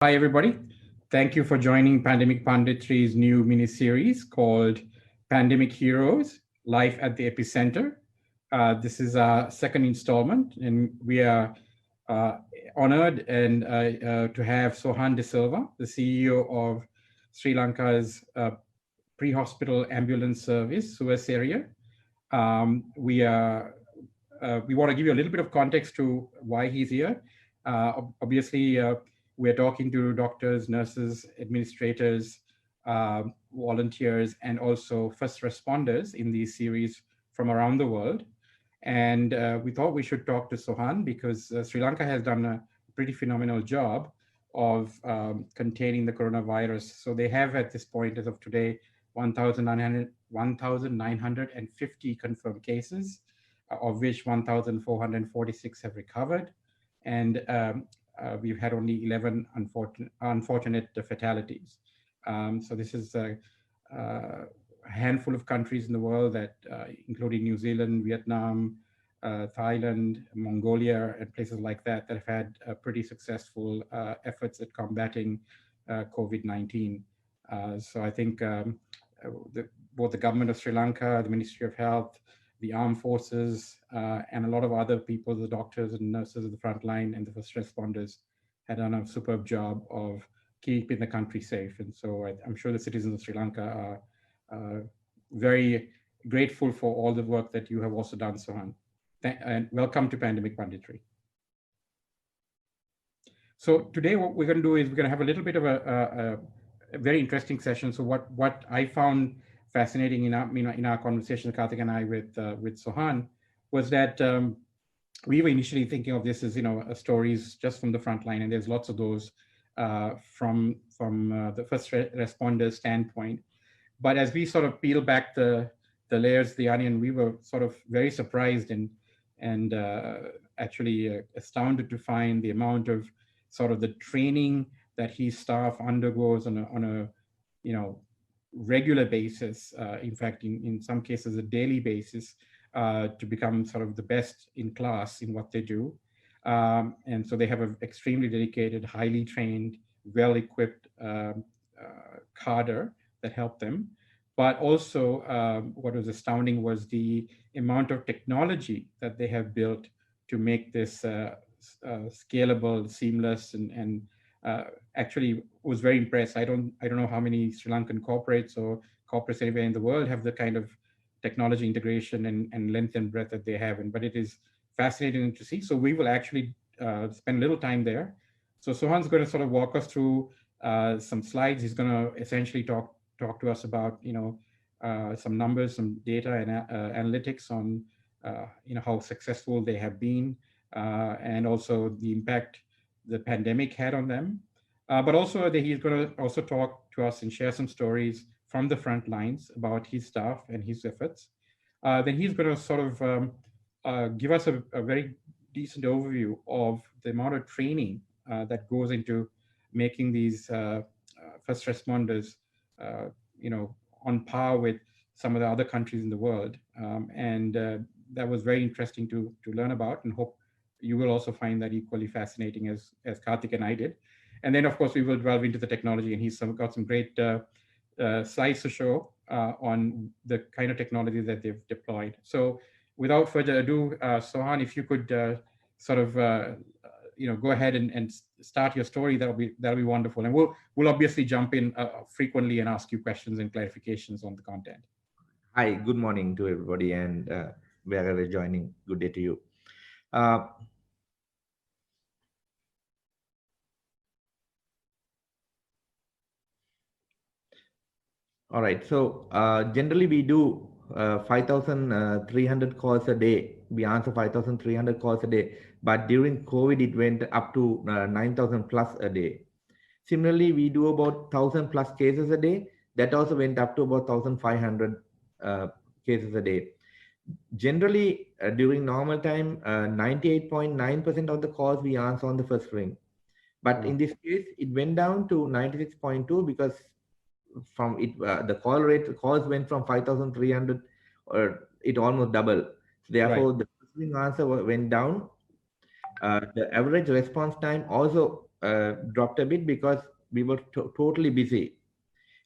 Hi, everybody. Thank you for joining Pandemic Punditry's new mini-series called Pandemic Heroes, Life at the Epicenter. This is our second installment, and we are honored to have Sohan de Silva, the CEO of Sri Lanka's pre-hospital ambulance service, Suwa Seriya. We want to give you a little bit of context to why he's here. Obviously, we're talking to doctors, nurses, administrators, volunteers, and also first responders in these series from around the world. And we thought we should talk to Sohan because Sri Lanka has done a pretty phenomenal job of containing the coronavirus. So they have at this point, as of today, 1,950 confirmed cases, of which 1,446 have recovered. And we've had only 11 unfortunate fatalities. So this is a handful of countries in the world that, including New Zealand, Vietnam, Thailand, Mongolia, and places like that, that have had pretty successful efforts at combating COVID-19. So I think both the government of Sri Lanka, the Ministry of Health, the armed forces, and a lot of other people, the doctors and nurses at the front line and the first responders had done a superb job of keeping the country safe. And so I'm sure the citizens of Sri Lanka are very grateful for all the work that you have also done, Sohan. And welcome to Pandemic Punditry. So today what we're going to do is we're going to have a little bit of a very interesting session. So what I found fascinating in our conversation, Karthik and I, with Sohan, was that we were initially thinking of this as stories just from the front line, and there's lots of those from the first responder standpoint. But as we sort of peel back the layers of the onion, we were sort of very surprised and actually astounded to find the amount of sort of the training that his staff undergoes on a regular basis, in fact, in some cases, a daily basis, to become sort of the best in class in what they do. And so they have an extremely dedicated, highly trained, well-equipped cadre that help them. But also what was astounding was the amount of technology that they have built to make this scalable, seamless, and actually was very impressed. I don't know how many Sri Lankan corporates or corporates anywhere in the world have the kind of technology integration and length and breadth that they have. But it is fascinating to see. So we will actually spend a little time there. So Sohan's going to sort of walk us through some slides. He's going to essentially talk to us about some numbers, some data and analytics on how successful they have been, and also the impact the pandemic had on them. But also he's going to also talk to us and share some stories from the front lines about his staff and his efforts. Then he's going to sort of give us a very decent overview of the amount of training that goes into making these first responders, on par with some of the other countries in the world. And that was very interesting to learn about, and hope you will also find that equally fascinating as Karthik and I did. And then, of course, we will delve into the technology, and he's got some great slides to show on the kind of technology that they've deployed. So without further ado, Sohan, if you could sort of go ahead and start your story, that'll be wonderful. And we'll obviously jump in frequently and ask you questions and clarifications on the content. Hi, good morning to everybody, and wherever joining, good day to you. All right, so generally we do 5,300 calls a day. We answer 5,300 calls a day, but during COVID, it went up to 9,000 plus a day. Similarly, we do about 1,000 plus cases a day. That also went up to about 1,500 cases a day. Generally, during normal time, 98.9% of the calls we answer on the first ring. But in this case, it went down to 96.2 because from it, the calls went from 5,300, or it almost doubled. Therefore, the first ring answer went down. The average response time also dropped a bit because we were totally busy.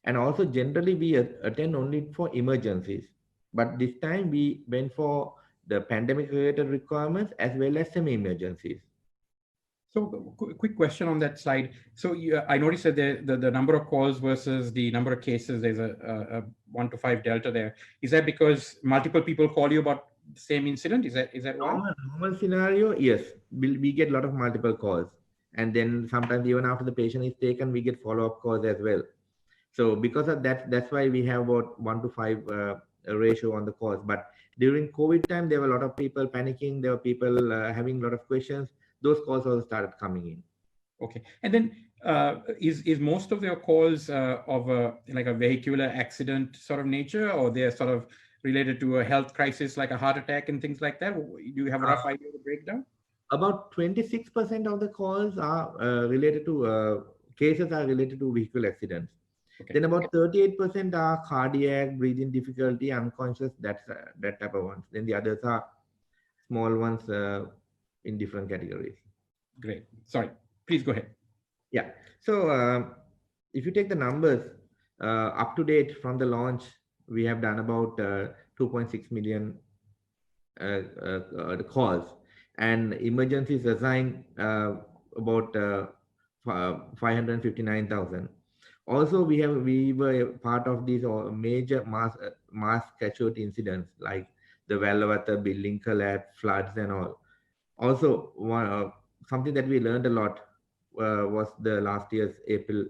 And also generally we attend only for emergencies. But this time we went for the pandemic related requirements as well as semi-emergencies. So, quick question on that slide. So, I noticed that the number of calls versus the number of cases, there's a 1 to 5 delta there. Is that because multiple people call you about the same incident? Is that why? Normal scenario, yes, we get a lot of multiple calls. And then sometimes even after the patient is taken, we get follow-up calls as well. So because of that, that's why we have about 1 to 5 ratio on the calls. But during COVID time, there were a lot of people panicking. There were people having a lot of questions. Those calls also started coming in. Okay. And then is most of your calls of like a vehicular accident sort of nature, or they're sort of related to a health crisis like a heart attack and things like that? Do you have a rough idea of the breakdown? About 26% of the calls are related to cases are related to vehicle accidents. Okay. Then about 38% are cardiac, breathing difficulty, unconscious, that type of ones. Then the others are small ones in different categories. Great. Sorry, please go ahead. Yeah. So if you take the numbers up to date from the launch, we have done about 2.6 million calls, and emergencies assigned about 559,000. Also, we were part of these major mass casualty incidents like the Vallavata building collapse, floods, and all. Also, something that we learned a lot was the last year's April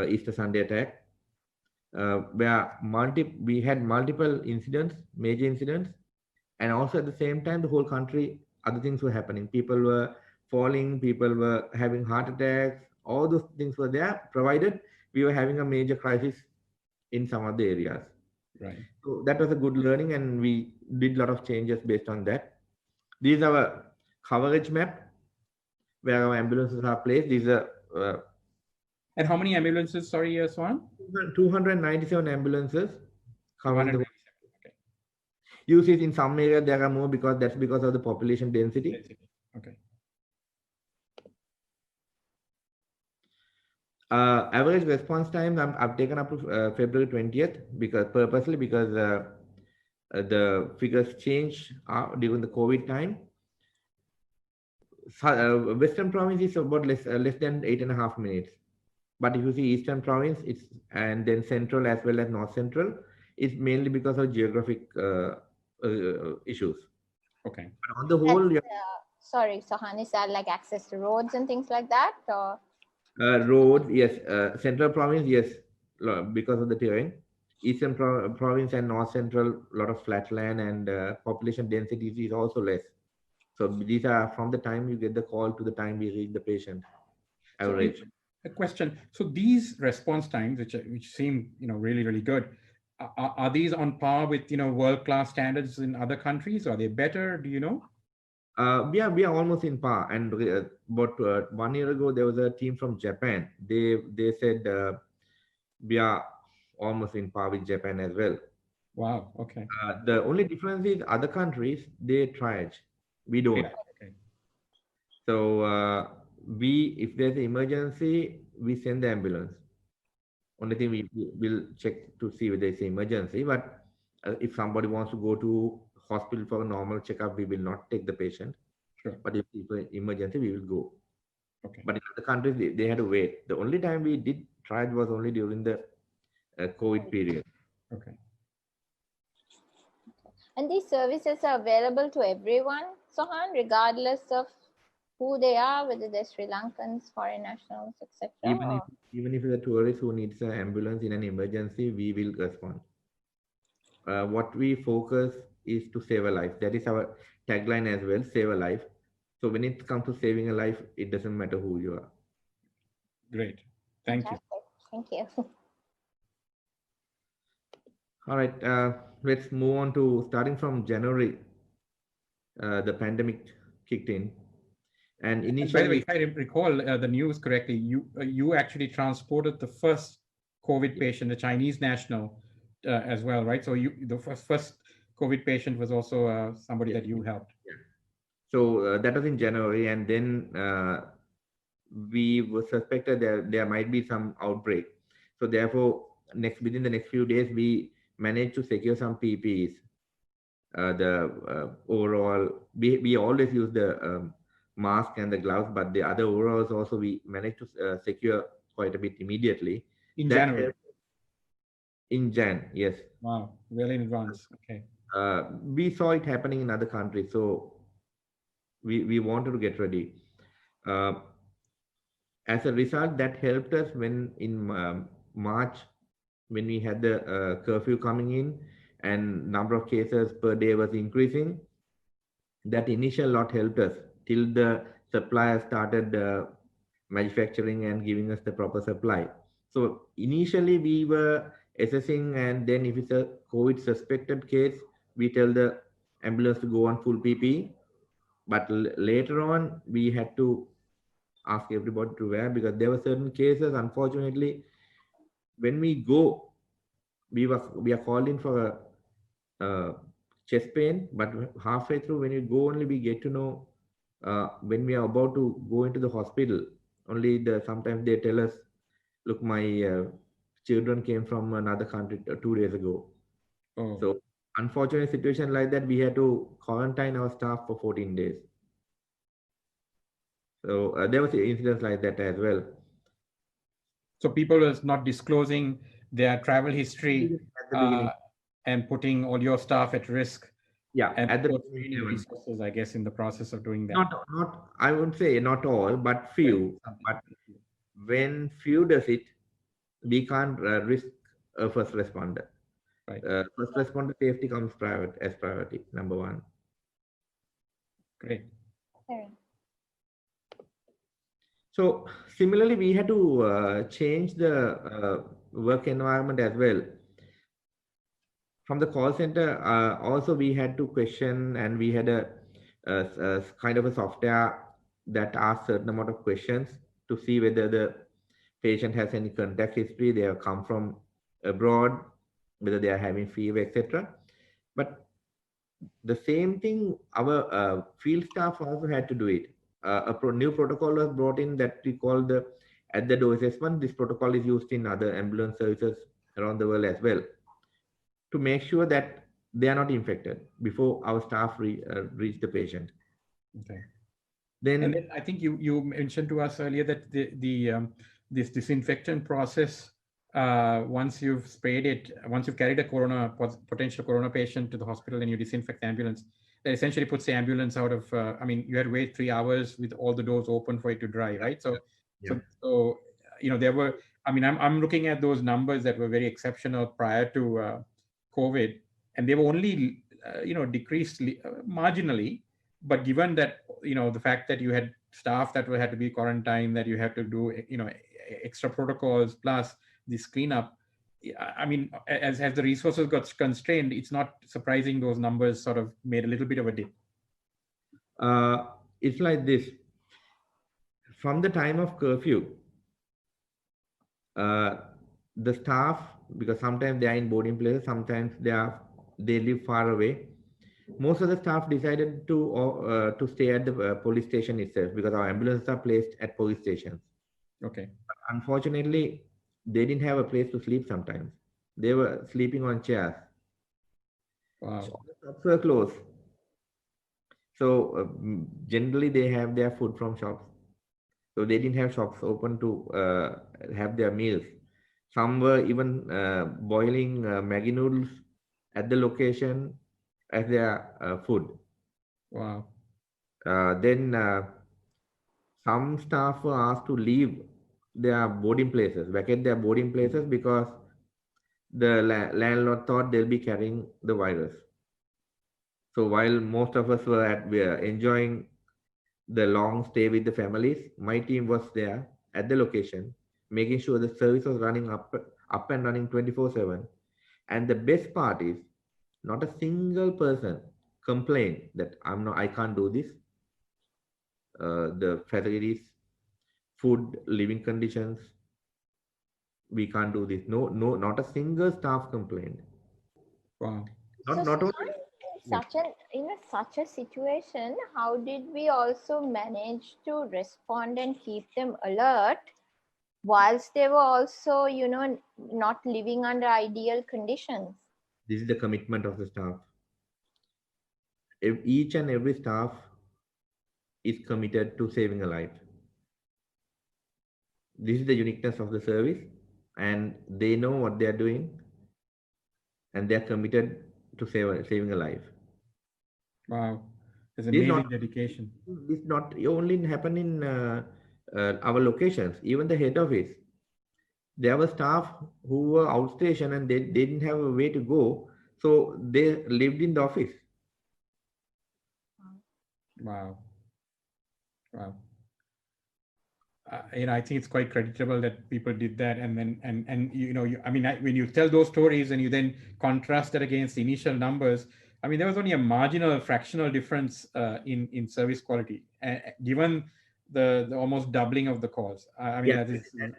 Easter Sunday attack, where we had multiple incidents, major incidents, and also at the same time, the whole country, other things were happening. People were falling, people were having heart attacks, all those things were there, provided we were having a major crisis in some of the areas. Right. So that was a good learning, and we did a lot of changes based on that. These are our coverage map where our ambulances are placed. These are and how many ambulances, sorry, Sohan? 297 ambulances covering the. Okay. You see, in some areas there are more because that's because of the population density. Okay. Average response time I've taken up to February 20th because the figures change during the COVID time. Western province is about less than 8.5 minutes. But if you see Eastern province, and then Central as well as North Central, it's mainly because of geographic issues. Okay. But on the whole, sorry, Sohan, is that like access to roads and things like that, or? Roads, yes. Central province, yes, because of the terrain. Eastern province and North Central, a lot of flat land, and population density is also less. So these are from the time you get the call to the time we reach the patient. Average. So a question. So these response times, which seem really, really good, are these on par with world-class standards in other countries? Are they better? Do you know? We are almost in par. And about 1 year ago, there was a team from Japan. They said we are almost in par with Japan as well. Wow. Okay. The only difference is other countries, they triage. We don't. Yeah. Okay. So if there's an emergency, we send the ambulance. Only thing we will check to see whether it's an emergency. But if somebody wants to go to hospital for a normal checkup, we will not take the patient. Sure. But if it's an emergency, we will go. Okay. But in other countries, they had to wait. The only time we did triage was only during the COVID period. Okay. And these services are available to everyone, Sohan, regardless of who they are, whether they're Sri Lankans, foreign nationals, etc. Even if it's a tourist who needs an ambulance in an emergency, we will respond. What we focus is to save a life. That is our tagline as well, save a life. So when it comes to saving a life, it doesn't matter who you are. Great. Thank you. Thank you. All right, let's move on to starting from January, the pandemic kicked in. And initially, by the way, if I recall the news correctly, you actually transported the first COVID patient, a Chinese national, as well, right? So the first COVID patient was also somebody that you helped. Yeah. So that was in January, and then we were suspected there might be some outbreak. So therefore, within the next few days, we managed to secure some PPEs. The overall, we always use the mask and the gloves, but the other overalls also we managed to secure quite a bit immediately. In That January. helped in Jan, yes. Wow, well in advance. Okay. We saw it happening in other countries, so we wanted to get ready. Uh, as a result, that helped us when in March, when we had the curfew coming in and number of cases per day was increasing. That initial lot helped us till the supplier started manufacturing and giving us the proper supply. So initially we were assessing, and then if it's a COVID suspected case, we tell the ambulance to go on full PPE. But later on, we had to ask everybody to wear, because there were certain cases, unfortunately, when we go, we are called in for a chest pain, but halfway through, when you go, only we get to know when we are about to go into the hospital. Only sometimes they tell us, look, my children came from another country 2 days ago. Oh. So unfortunate situation like that, we had to quarantine our staff for 14 days. So there was incidents like that as well. So people was not disclosing their travel history At the beginning. and putting all your staff at risk. Yeah, And at the beginning, resources, I guess, in the process of doing that. Not I wouldn't say not all, but few. But when few does it, we can't risk a first responder. Right. First responder safety comes as priority, number one. Great. So similarly, we had to change the work environment as well. From the call center, also we had to question, and we had a kind of a software that asks certain amount of questions to see whether the patient has any contact history, they have come from abroad, whether they are having fever, etc. But the same thing, our field staff also had to do it. New protocol was brought in that we call the at the door assessment. This protocol is used in other ambulance services around the world as well, to make sure that they are not infected before our staff reach the patient. Okay. Then, and then I think you mentioned to us earlier that this disinfection process, once you've sprayed it, once you've carried a potential corona patient to the hospital and you disinfect the ambulance, that essentially puts the ambulance out of. I mean, you had to wait 3 hours with all the doors open for it to dry, right? So, yeah. so there were. I mean, I'm looking at those numbers that were very exceptional prior to COVID, and they were only decreased marginally. But given that the fact that you had staff that had to be quarantined, that you had to do extra protocols plus this cleanup, I mean, as the resources got constrained, it's not surprising those numbers sort of made a little bit of a dip. It's like this. From the time of curfew, the staff, because sometimes they are in boarding places, sometimes they live far away. Most of the staff decided to stay at the police station itself, because our ambulances are placed at police stations. Okay. But unfortunately, they didn't have a place to sleep sometimes. They were sleeping on chairs. Wow. So the shops were closed. So generally they have their food from shops. So they didn't have shops open to have their meals. Some were even boiling Maggi noodles at the location as their food. Wow. Then some staff were asked to leave their boarding places, vacate their boarding places, because the landlord thought they'll be carrying the virus. So while most of us were enjoying the long stay with the families, my team was there at the location, making sure the service was running up and running 24/7. And the best part is, not a single person complained that I can't do this. The facilities, food, living conditions, we can't do this. No, not a single staff complained. Wow. Not only. such a situation, how did we also manage to respond and keep them alert whilst they were also, not living under ideal conditions? This is the commitment of the staff. If each and every staff is committed to saving a life. This is the uniqueness of the service, and they know what they are doing, and they are committed to saving a life. Wow, it's This amazing not dedication. this not only happen in our locations, even the head office. There were staff who were outstation and they didn't have a way to go, so they lived in the office. Wow, wow. I think it's quite creditable that people did that, and then when you tell those stories and you then contrast that against the initial numbers, I mean, there was only a marginal fractional difference in service quality, given the almost doubling of the calls. I mean, Yeah,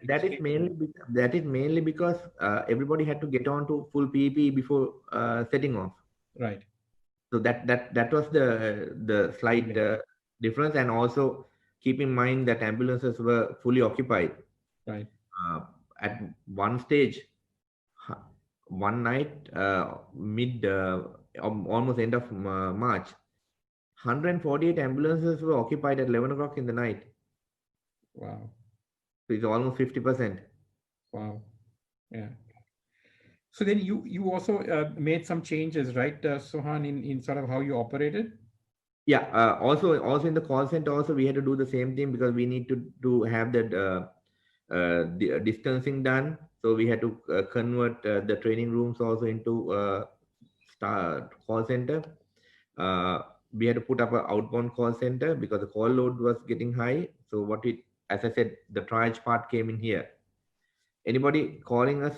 that is mainly because everybody had to get on to full PPE before setting off. right. So that was the slight difference, and also keep in mind that ambulances were fully occupied. Right. At one stage, one night, almost end of March, 148 ambulances were occupied at 11 o'clock in the night. Wow. So it's almost 50%. Wow. Yeah. So then you also made some changes, right, Sohan, in sort of how you operated? Yeah. Also in the call center, also we had to do the same thing because we need to have that distancing done. So we had to convert the training rooms also into call center. We had to put up an outbound call center because the call load was getting high. So as I said, the triage part came in here. Anybody calling us,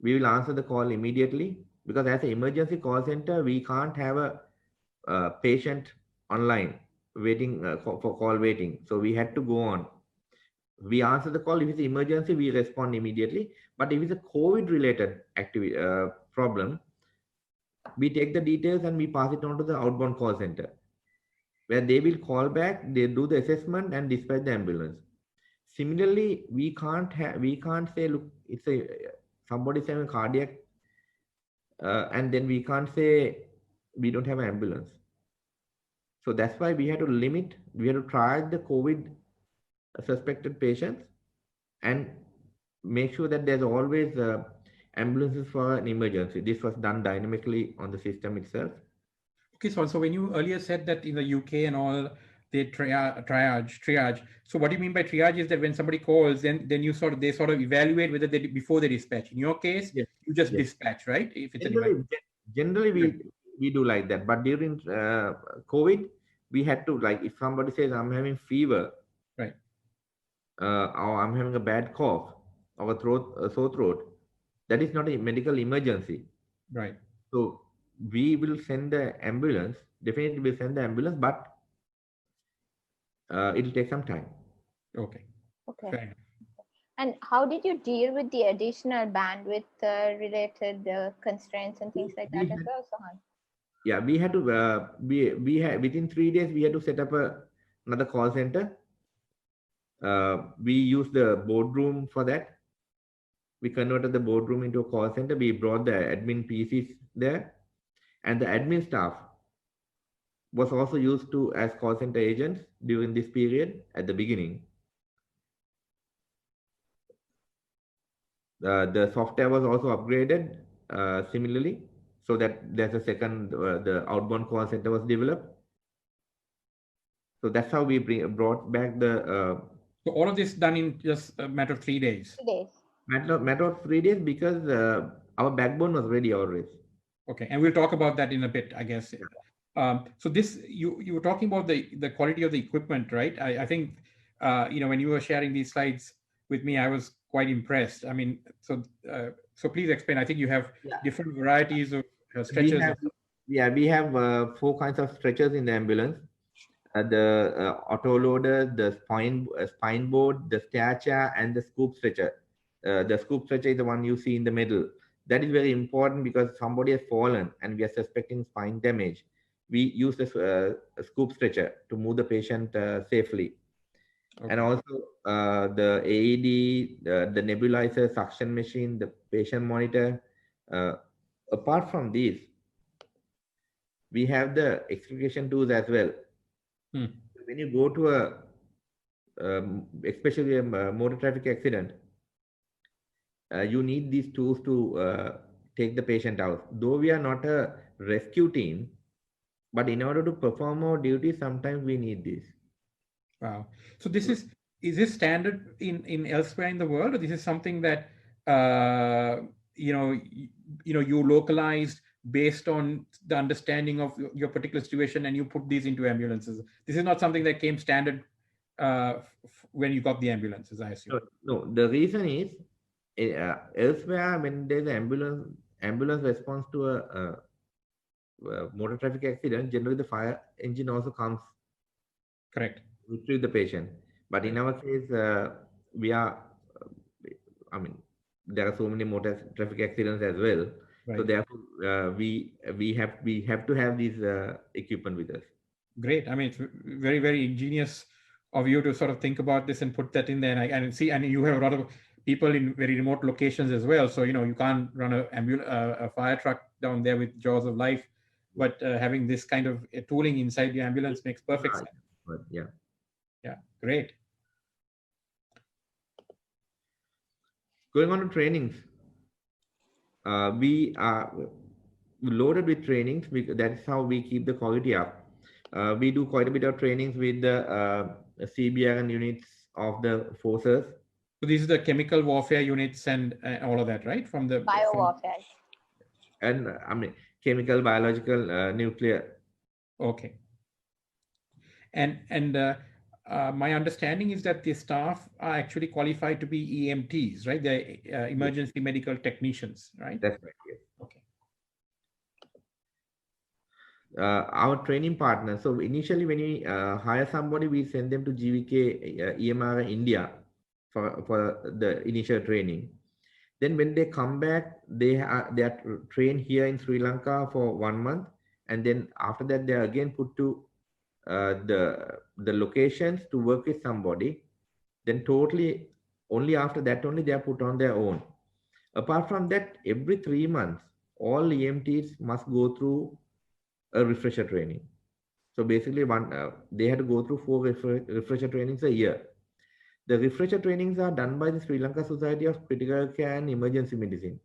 we will answer the call immediately, because as an emergency call center, we can't have a patient online waiting for call waiting. So we had to go on. We answer the call. If it's emergency, we respond immediately. But if it's a COVID related activity problem, we take the details and we pass it on to the outbound call center, where they will call back, they do the assessment and dispatch the ambulance. Similarly, we can't say, look, somebody's having a cardiac, and then we can't say we don't have an ambulance. So that's why we had to triage the COVID suspected patients and make sure that there's always ambulances for an emergency. This was done dynamically on the system itself. Okay, so when you earlier said that in the UK and all, they triage. So what do you mean by triage is that when somebody calls, then they sort of evaluate whether before they dispatch. In your case, Yes. you just Yes. dispatch, right? If it's Generally we do like that, but during COVID, we had to, like, if somebody says I'm having fever, right, or I'm having a bad cough or a sore throat, that is not a medical emergency. right. So we will send the ambulance. Definitely, we'll send the ambulance, but it'll take some time. Okay. Okay. Fair enough. And how did you deal with the additional bandwidth related constraints and things like that as well, Sohan? Yeah, we had to. We had within 3 days we had to set up another call center. We used the boardroom for that. We converted the boardroom into a call center. We brought the admin PCs there, and the admin staff was also used to as call center agents during this period at the beginning. The software was also upgraded similarly, so that there's a second, the outbound call center was developed. So that's how we brought back the. So all of this done in just a matter of 3 days. 3 days. Matter of 3 days, because our backbone was ready always. Okay, and we'll talk about that in a bit, I guess. So this, you were talking about the quality of the equipment, right? I think when you were sharing these slides with me, I was quite impressed. I mean, so please explain. I think you have different varieties of stretchers. We have 4 kinds of stretchers in the ambulance. The auto loader, the spine board, the stair chair, and the scoop stretcher. The scoop stretcher is the one you see in the middle. That is very important because somebody has fallen and we are suspecting spine damage. we use this scoop stretcher to move the patient safely. Okay. And also the AED, the nebulizer, suction machine, the patient monitor. Apart from these, we have the extrication tools as well. When you go to especially a motor traffic accident, you need these tools to take the patient out. Though we are not a rescue team, but in order to perform our duty, sometimes we need this. Wow. So this is this standard in elsewhere in the world, or this is something that you localized based on the understanding of your particular situation, and you put these into ambulances? This is not something that came standard when you got the ambulances, I assume. No, the reason is elsewhere when there's an ambulance response to a motor traffic accident, generally the fire engine also comes. Correct. Retrieve the patient. But in our case, we are, I mean, there are so many motor traffic accidents as well. Right. So therefore, we have to have these equipment with us. Great. I mean, it's very, very ingenious of you to sort of think about this and put that in there. And you have a lot of people in very remote locations as well. So, you can't run a fire truck down there with jaws of life, but having this kind of tooling inside the ambulance makes perfect sense. Yeah. Yeah, great. Going on to trainings, we are loaded with trainings. That's how we keep the quality up. We do quite a bit of trainings with the CBRN units of the forces. So these are the chemical warfare units and all of that, right? From the bio warfare. And I mean, chemical, biological, nuclear. Okay. And my understanding is that the staff are actually qualified to be EMTs, right? They're emergency medical technicians, right? That's right. Yes. Okay. Our training partners. So initially, when we hire somebody, we send them to GVK EMR India for the initial training. Then when they come back, they are trained here in Sri Lanka for 1 month, and then after that they are again put to the locations to work with somebody. Then totally only after that only they are put on their own. Apart from that, every 3 months, all EMTs must go through a refresher training. So basically, they had to go through 4 refresher trainings a year. The refresher trainings are done by the Sri Lanka Society of Critical Care and Emergency Medicine.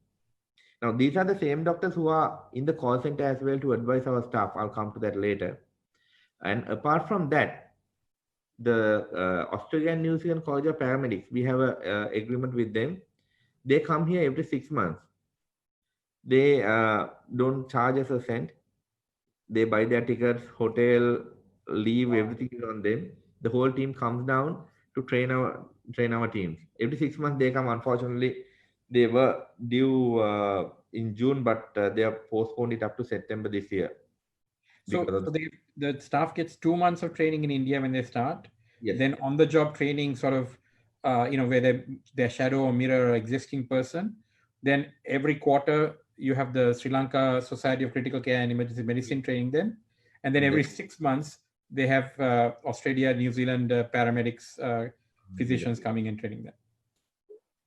Now, these are the same doctors who are in the call center as well to advise our staff. I'll come to that later. And apart from that, the Australian New Zealand College of Paramedics, we have an agreement with them. They come here every 6 months. They don't charge us a cent. They buy their tickets, hotel, leave, everything is on them. The whole team comes down to train our teams. Every 6 months they come. Unfortunately, they were due in June, but they have postponed it up to September this year. So the staff gets 2 months of training in India when they start. Yes. Then on the job training, sort of, where they shadow or mirror an existing person. Then every quarter you have the Sri Lanka Society of Critical Care and Emergency Medicine training them. And then every 6 months they have Australia, New Zealand paramedics, physicians coming and training them.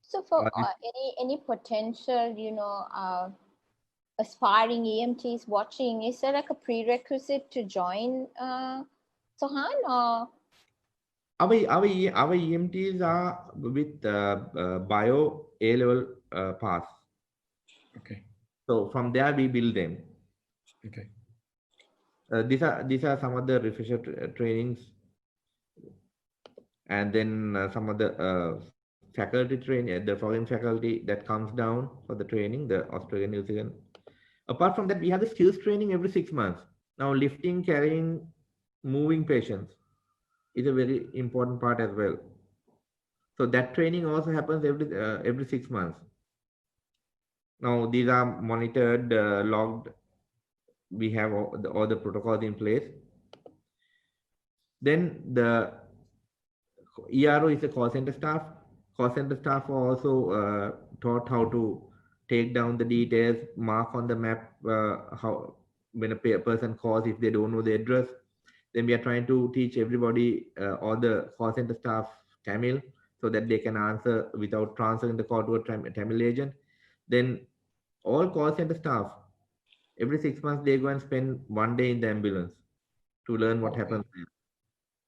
So for any potential, aspiring EMTs watching, is there like a prerequisite to join Sohan, or? Our EMTs are with bio A-level pass. Okay. So from there we build them. Okay. These are some of the refresher trainings, and then some of the faculty training, the foreign faculty that comes down for the training, the Australian, New Zealand. Apart from that, we have the skills training every 6 months. Now, lifting, carrying, moving patients is a very important part as well. So that training also happens every 6 months. Now, these are monitored, logged. We have all the protocols in place. Then the ERO is a call center staff. Call center staff are also taught how to take down the details, mark on the map when a person calls, if they don't know the address, then we are trying to teach everybody, all the call center staff, Tamil, so that they can answer without transferring the call to a Tamil agent. Then all call center staff, every 6 months, they go and spend 1 day in the ambulance to learn what happens there.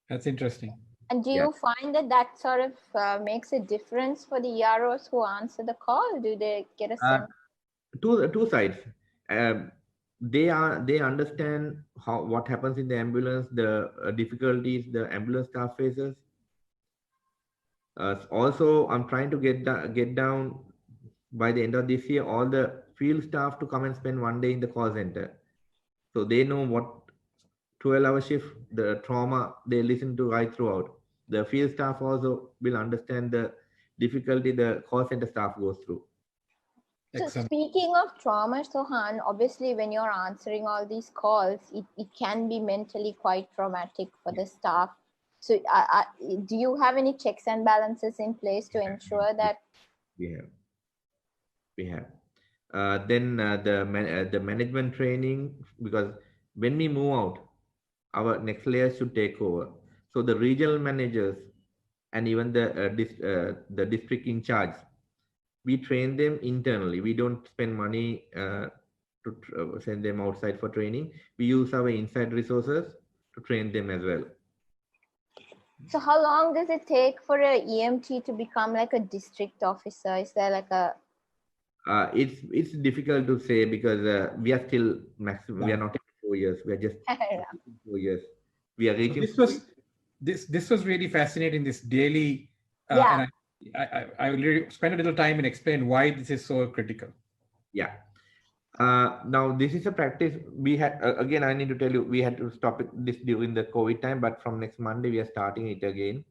That's interesting. And do Yeah. you find that that sort of makes a difference for the EROs who answer the call? Do they get a sense? Two sides. Um, they understand what happens in the ambulance, the difficulties the ambulance staff faces. Also, I'm trying to get down by the end of this year all the field staff to come and spend 1 day in the call center, so they know what 12-hour shift, the trauma they listen to right throughout. The field staff also will understand the difficulty the call center staff goes through. So Excellent. speaking of trauma, Sohan, obviously when you're answering all these calls, it can be mentally quite traumatic for the staff. So do you have any checks and balances in place to ensure that? We have. Then the management training, because when we move out, our next layer should take over. So the regional managers and even the district in charge, we train them internally. We don't spend money to send them outside for training. We use our inside resources to train them as well. So how long does it take for a EMT to become like a district officer? Is there like a... It's difficult to say because we are still maximum. We are not 4 years. We are just 4 years. We are reaching. So this was really fascinating. This daily, Yeah. and I will really spend a little time and explain why this is so critical. Yeah. Now this is a practice we had. Again, I need to tell you, we had to stop this during the COVID time, but from next Monday we are starting it again.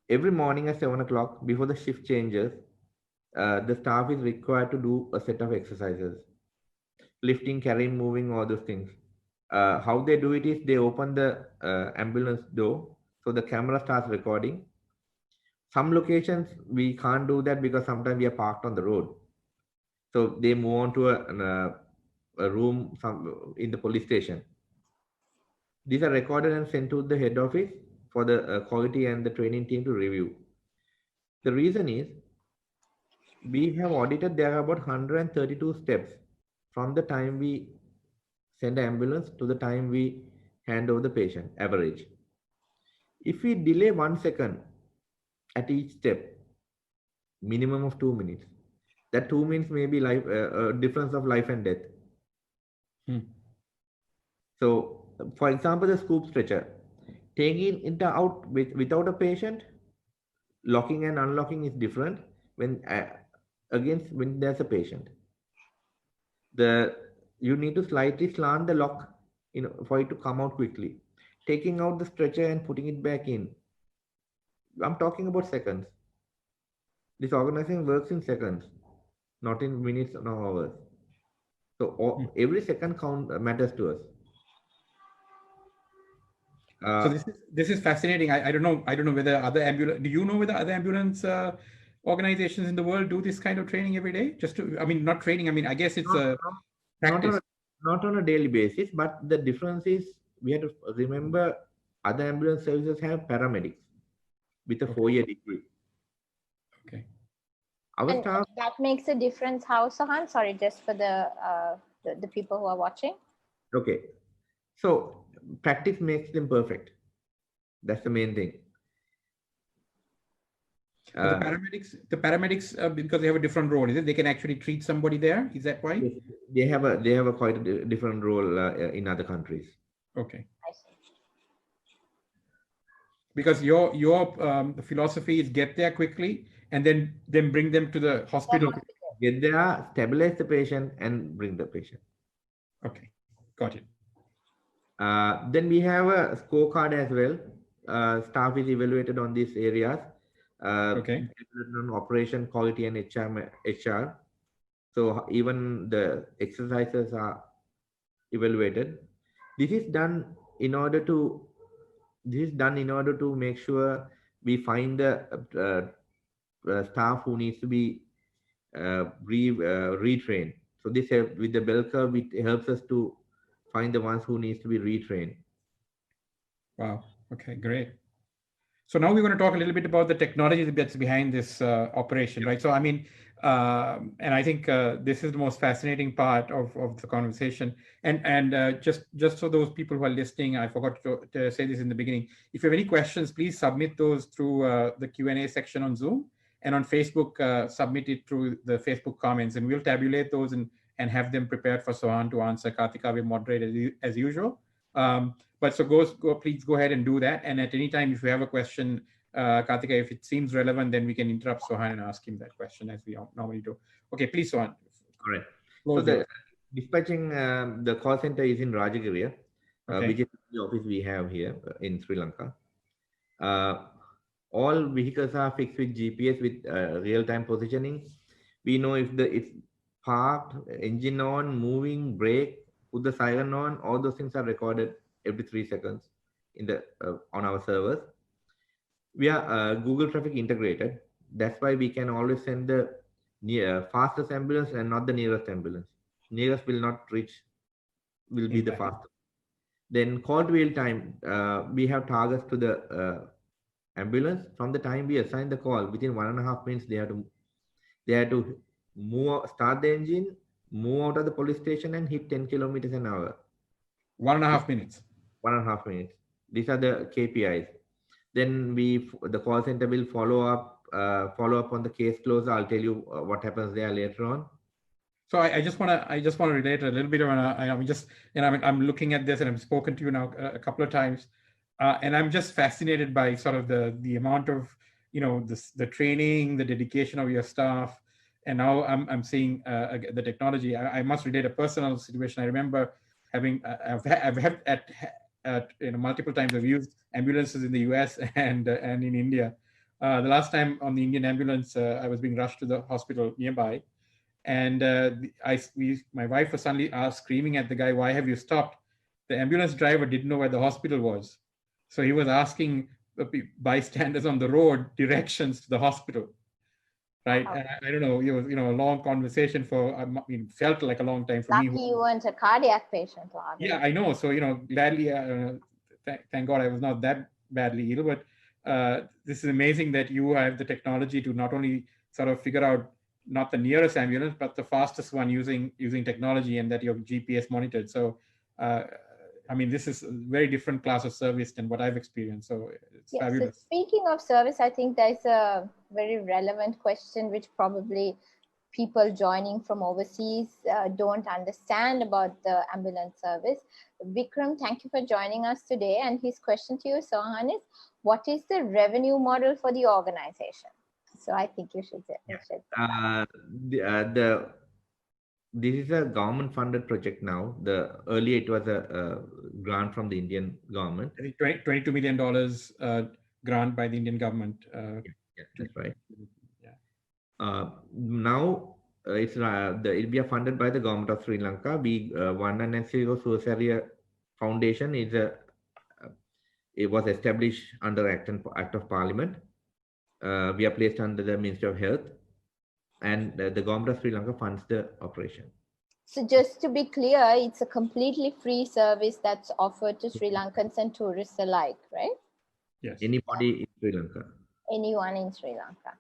Every morning at 7 o'clock, before the shift changes, the staff is required to do a set of exercises, lifting, carrying, moving, all those things. How they do it is they open the ambulance door, so the camera starts recording. Some locations we can't do that because sometimes we are parked on the road, so they move on to a room in the police station. These are recorded and sent to the head office for the quality and the training team to review. The reason is we have audited there are about 132 steps from the time we send the ambulance to the time we hand over the patient, average. If we delay 1 second at each step, minimum of 2 minutes, that 2 minutes may be a difference of life and death. So, for example, the scoop stretcher, taking it out without a patient, locking and unlocking is different when when there's a patient. You need to slightly slant the lock for it to come out quickly. Taking out the stretcher and putting it back in, I'm talking about seconds. This organization works in seconds, not in minutes or hours. So every second matters to us. So this is fascinating. I don't know whether other ambulance. Do you know whether other ambulance organizations in the world do this kind of training every day? Not training. I guess it's a practice. Not on a daily basis, but the difference is we have to remember other ambulance services have paramedics with a 4-year degree. Okay. Our staff, that makes a difference. How, Sohan? Sorry, just for the people who are watching. Okay. So practice makes them perfect. That's the main thing. The paramedics, because they have a different role, is it? They can actually treat somebody there. Is that why? Yes, they have a quite a different role in other countries. Okay. I see. Because your philosophy is get there quickly and then bring them to the hospital. Get there, stabilize the patient, and bring the patient. Okay, got it. Then we have a scorecard as well. Staff is evaluated on these areas. Okay. Operation, quality, and HR. So even the exercises are evaluated. This is done in order to make sure we find the staff who needs to be retrained. So this help with the bell curve, it helps us to find the ones who needs to be retrained. Wow. Okay, great. So now we're going to talk a little bit about the technology that's behind this operation, right? So I mean, and I think this is the most fascinating part of the conversation. And just so those people who are listening, I forgot to say this in the beginning. If you have any questions, please submit those through the Q&A section on Zoom, and on Facebook, submit it through the Facebook comments, and we'll tabulate those and have them prepared for Sohan to answer. Karthika will moderate as usual. But so please go ahead and do that. And at any time, if you have a question, Karthika, if it seems relevant, then we can interrupt Sohan and ask him that question as we normally do. Okay, please, Sohan. Correct. So the dispatching, the call center is in Rajagiriya, which is the office we have here in Sri Lanka. All vehicles are fixed with GPS with real-time positioning. We know if it's parked, engine on, moving, brake, put the siren on. All those things are recorded every 3 seconds in the on our servers. We are Google Traffic integrated. That's why we can always send the fastest ambulance and not the nearest ambulance. Nearest will not reach, will be the fastest. Then call to wheel time, we have targets to the ambulance. From the time we assign the call, within 1.5 minutes, they have to move, start the engine, move out of the police station and hit 10 kilometers an hour. 1.5 minutes. 1.5 minutes. These are the KPIs. Then the call center will follow up on the case closer. I'll tell you what happens there later on. So I just want to relate a little bit on. I'm looking at this, and I've spoken to you now a couple of times, and I'm just fascinated by sort of the amount of the training, the dedication of your staff, and now I'm seeing the technology. I must relate a personal situation. I remember I've had at multiple times I've used ambulances in the US and in India. The last time on the Indian ambulance, I was being rushed to the hospital nearby. And my wife was suddenly screaming at the guy, "Why have you stopped?" The ambulance driver didn't know where the hospital was. So he was asking the bystanders on the road directions to the hospital. Right. Wow. And I don't know, it was, a long conversation felt like a long time for me. Lucky you weren't a cardiac patient. Yeah, I know. So, gladly, thank God I was not that badly ill, but this is amazing that you have the technology to not only sort of figure out not the nearest ambulance, but the fastest one using technology, and that your GPS monitored. So, this is a very different class of service than what I've experienced. So it's fabulous. So speaking of service, I think there's a very relevant question which probably people joining from overseas don't understand about the ambulance service. Vikram, thank you for joining us today. And his question to you, Sohan, is what is the revenue model for the organization? So I think you should say. This is a government-funded project now. Earlier it was a grant from the Indian government. I think $22 million grant by the Indian government. Yeah, that's right. Yeah. Now it'll be funded by the government of Sri Lanka. We 190 Seriya Foundation it was established under Act of Parliament. We are placed under the Ministry of Health, and the government of Sri Lanka funds the operation. So just to be clear, it's a completely free service that's offered to Sri Lankans and tourists alike, right? Yes. Anybody in Sri Lanka. Anyone in Sri Lanka.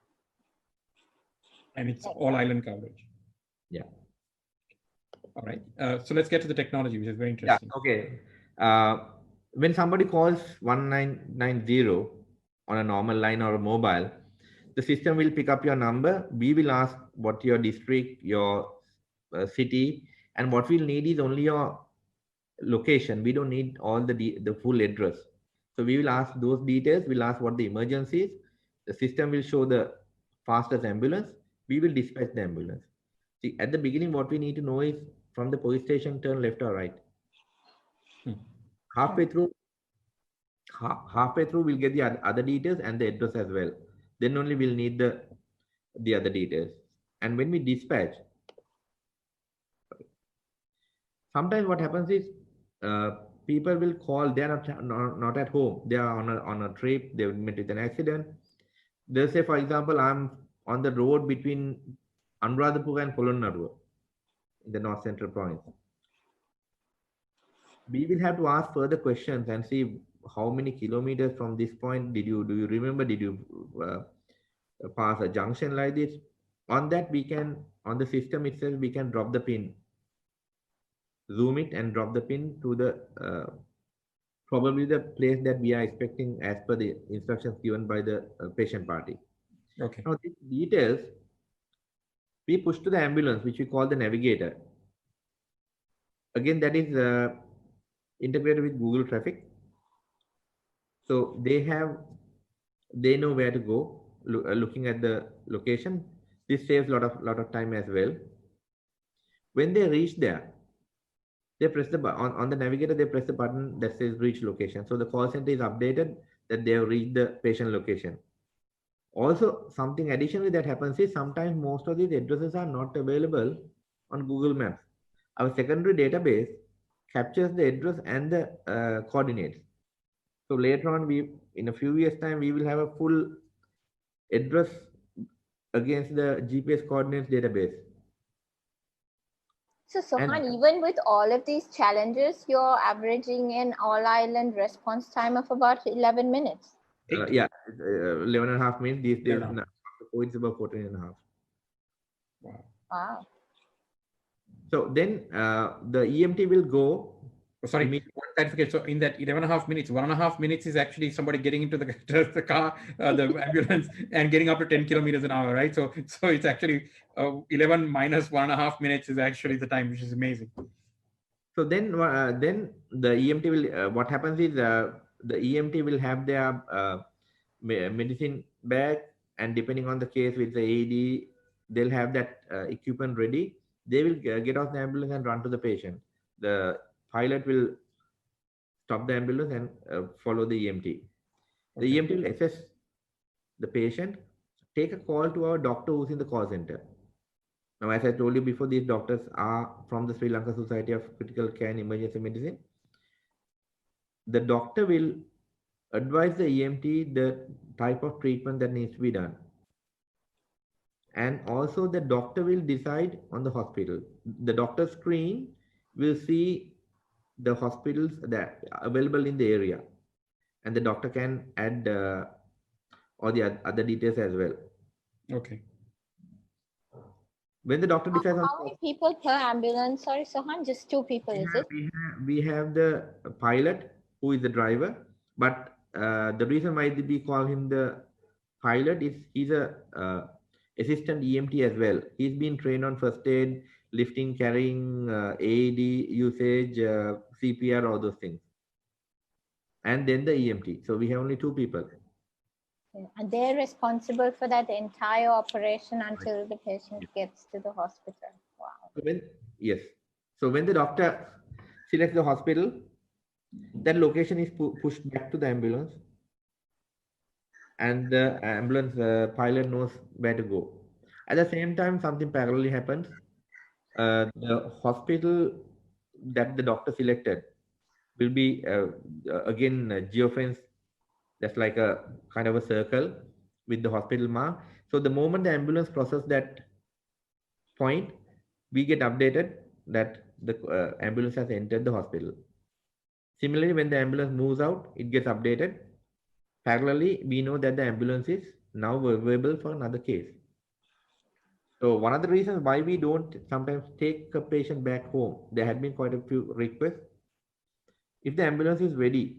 And it's all island coverage. Yeah. All right. So let's get to the technology, which is very interesting. Yeah. Okay. When somebody calls 1990 on a normal line or a mobile, the system will pick up your number. We will ask what your district, your city, and what we'll need is only your location. We don't need all the full address. So we will ask those details. We'll ask what the emergency is. The system will show the fastest ambulance. We will dispatch the ambulance. See, at the beginning, what we need to know is from the police station, turn left or right. Halfway through, we'll get the other details and the address as well. Then only we'll need the other details. And when we dispatch, sometimes what happens is people will call. They are not at home. They are on a trip. They met with an accident. They'll say, for example, I'm on the road between Anuradhapura and Polonnaruwa. in the North Central Province. We will have to ask further questions and see how many kilometers from this point do you remember, did you pass a junction like this? On that, we can, on the system itself, we can drop the pin, zoom it and drop the pin to the probably the place that we are expecting as per the instructions given by the patient party. Okay. Now these details we push to the ambulance, which we call the navigator. Again, that is integrated with Google Traffic. So they know where to go, looking at the location. This saves a lot of time as well. When they reach there, they press the on the navigator, they press the button that says reach location. So the call center is updated that they have reached the patient location. Also, something additionally that happens is sometimes most of these addresses are not available on Google Maps. Our secondary database captures the address and the coordinates. So later on, in a few years' time, we will have a full address against the GPS coordinates database. So Sohan, even with all of these challenges, you're averaging an all-island response time of about 11 minutes. Yeah, 11 and a half minutes. These days, Yeah. it's about 14 and a half. Wow. Wow. So then the EMT will go. Oh, sorry, one clarification. So in that 11.5 minutes, 1.5 minutes is actually somebody getting into the car, the ambulance, and getting up to 10 kilometers an hour, right? So it's actually 11 minus 1.5 minutes is actually the time, which is amazing. So then the EMT will. What happens is the EMT will have their medicine bag, and depending on the case with the AED, they'll have that equipment ready. They will get off the ambulance and run to the patient. The pilot will stop the ambulance and follow the EMT. The Okay. EMT will assess the patient, take a call to our doctor who's in the call center. Now, as I told you before, these doctors are from the Sri Lanka Society of Critical Care and Emergency Medicine. The doctor will advise the EMT the type of treatment that needs to be done. And also the doctor will decide on the hospital. The doctor's screen will see the hospitals that are available in the area. And the doctor can add all the other details as well. Okay. When the doctor decides on how many people per ambulance? Sorry, Sohan, just 2 people, is it? We have the pilot who is the driver, but the reason why we call him the pilot is he's a assistant EMT as well. He's been trained on first aid, lifting, carrying, AED usage, CPR, all those things. And then the EMT. So we have only 2 people. Yeah. And they're responsible for that entire operation until the patient gets to the hospital. Wow. Yes. So when the doctor selects the hospital, that location is pushed back to the ambulance, and the ambulance pilot knows where to go. At the same time, something parallelly happens. The hospital that the doctor selected will be again geofence. That's like a kind of a circle with the hospital mark. So the moment the ambulance crosses that point, we get updated that the ambulance has entered the hospital. Similarly, when the ambulance moves out, it gets updated. Parallelly, we know that the ambulance is now available for another case. So one of the reasons why we don't sometimes take a patient back home, there had been quite a few requests. If the ambulance is ready,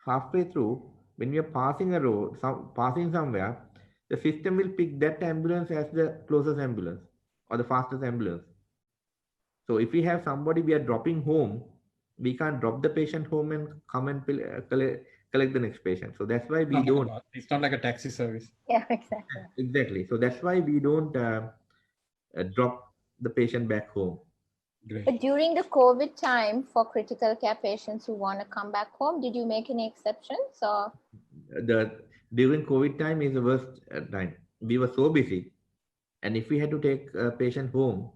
halfway through, when we are passing a road, passing somewhere, the system will pick that ambulance as the closest ambulance or the fastest ambulance. So if we have somebody we are dropping home, we can't drop the patient home and come and collect the next patient. So that's why we don't. It's not like a taxi service. Yeah, exactly. Exactly. So that's why we don't drop the patient back home. Great. But during the COVID time, for critical care patients who want to come back home, did you make any exceptions? Or During COVID time is the worst time. We were so busy, and if we had to take a patient home,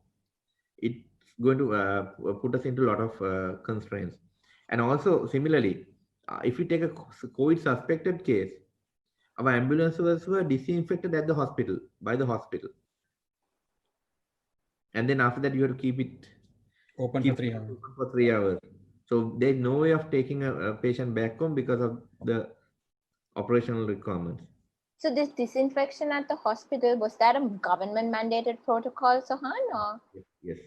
it's going to put us into a lot of constraints. And also similarly, if we take a COVID suspected case, our ambulances were disinfected at the hospital, by the hospital. and then after that you have to keep it Open for 3 hours. open for 3 hours. So there's no way of taking a patient back home because of the operational requirements. So this disinfection at the hospital, was that a government mandated protocol, Sohan? Or? Yes.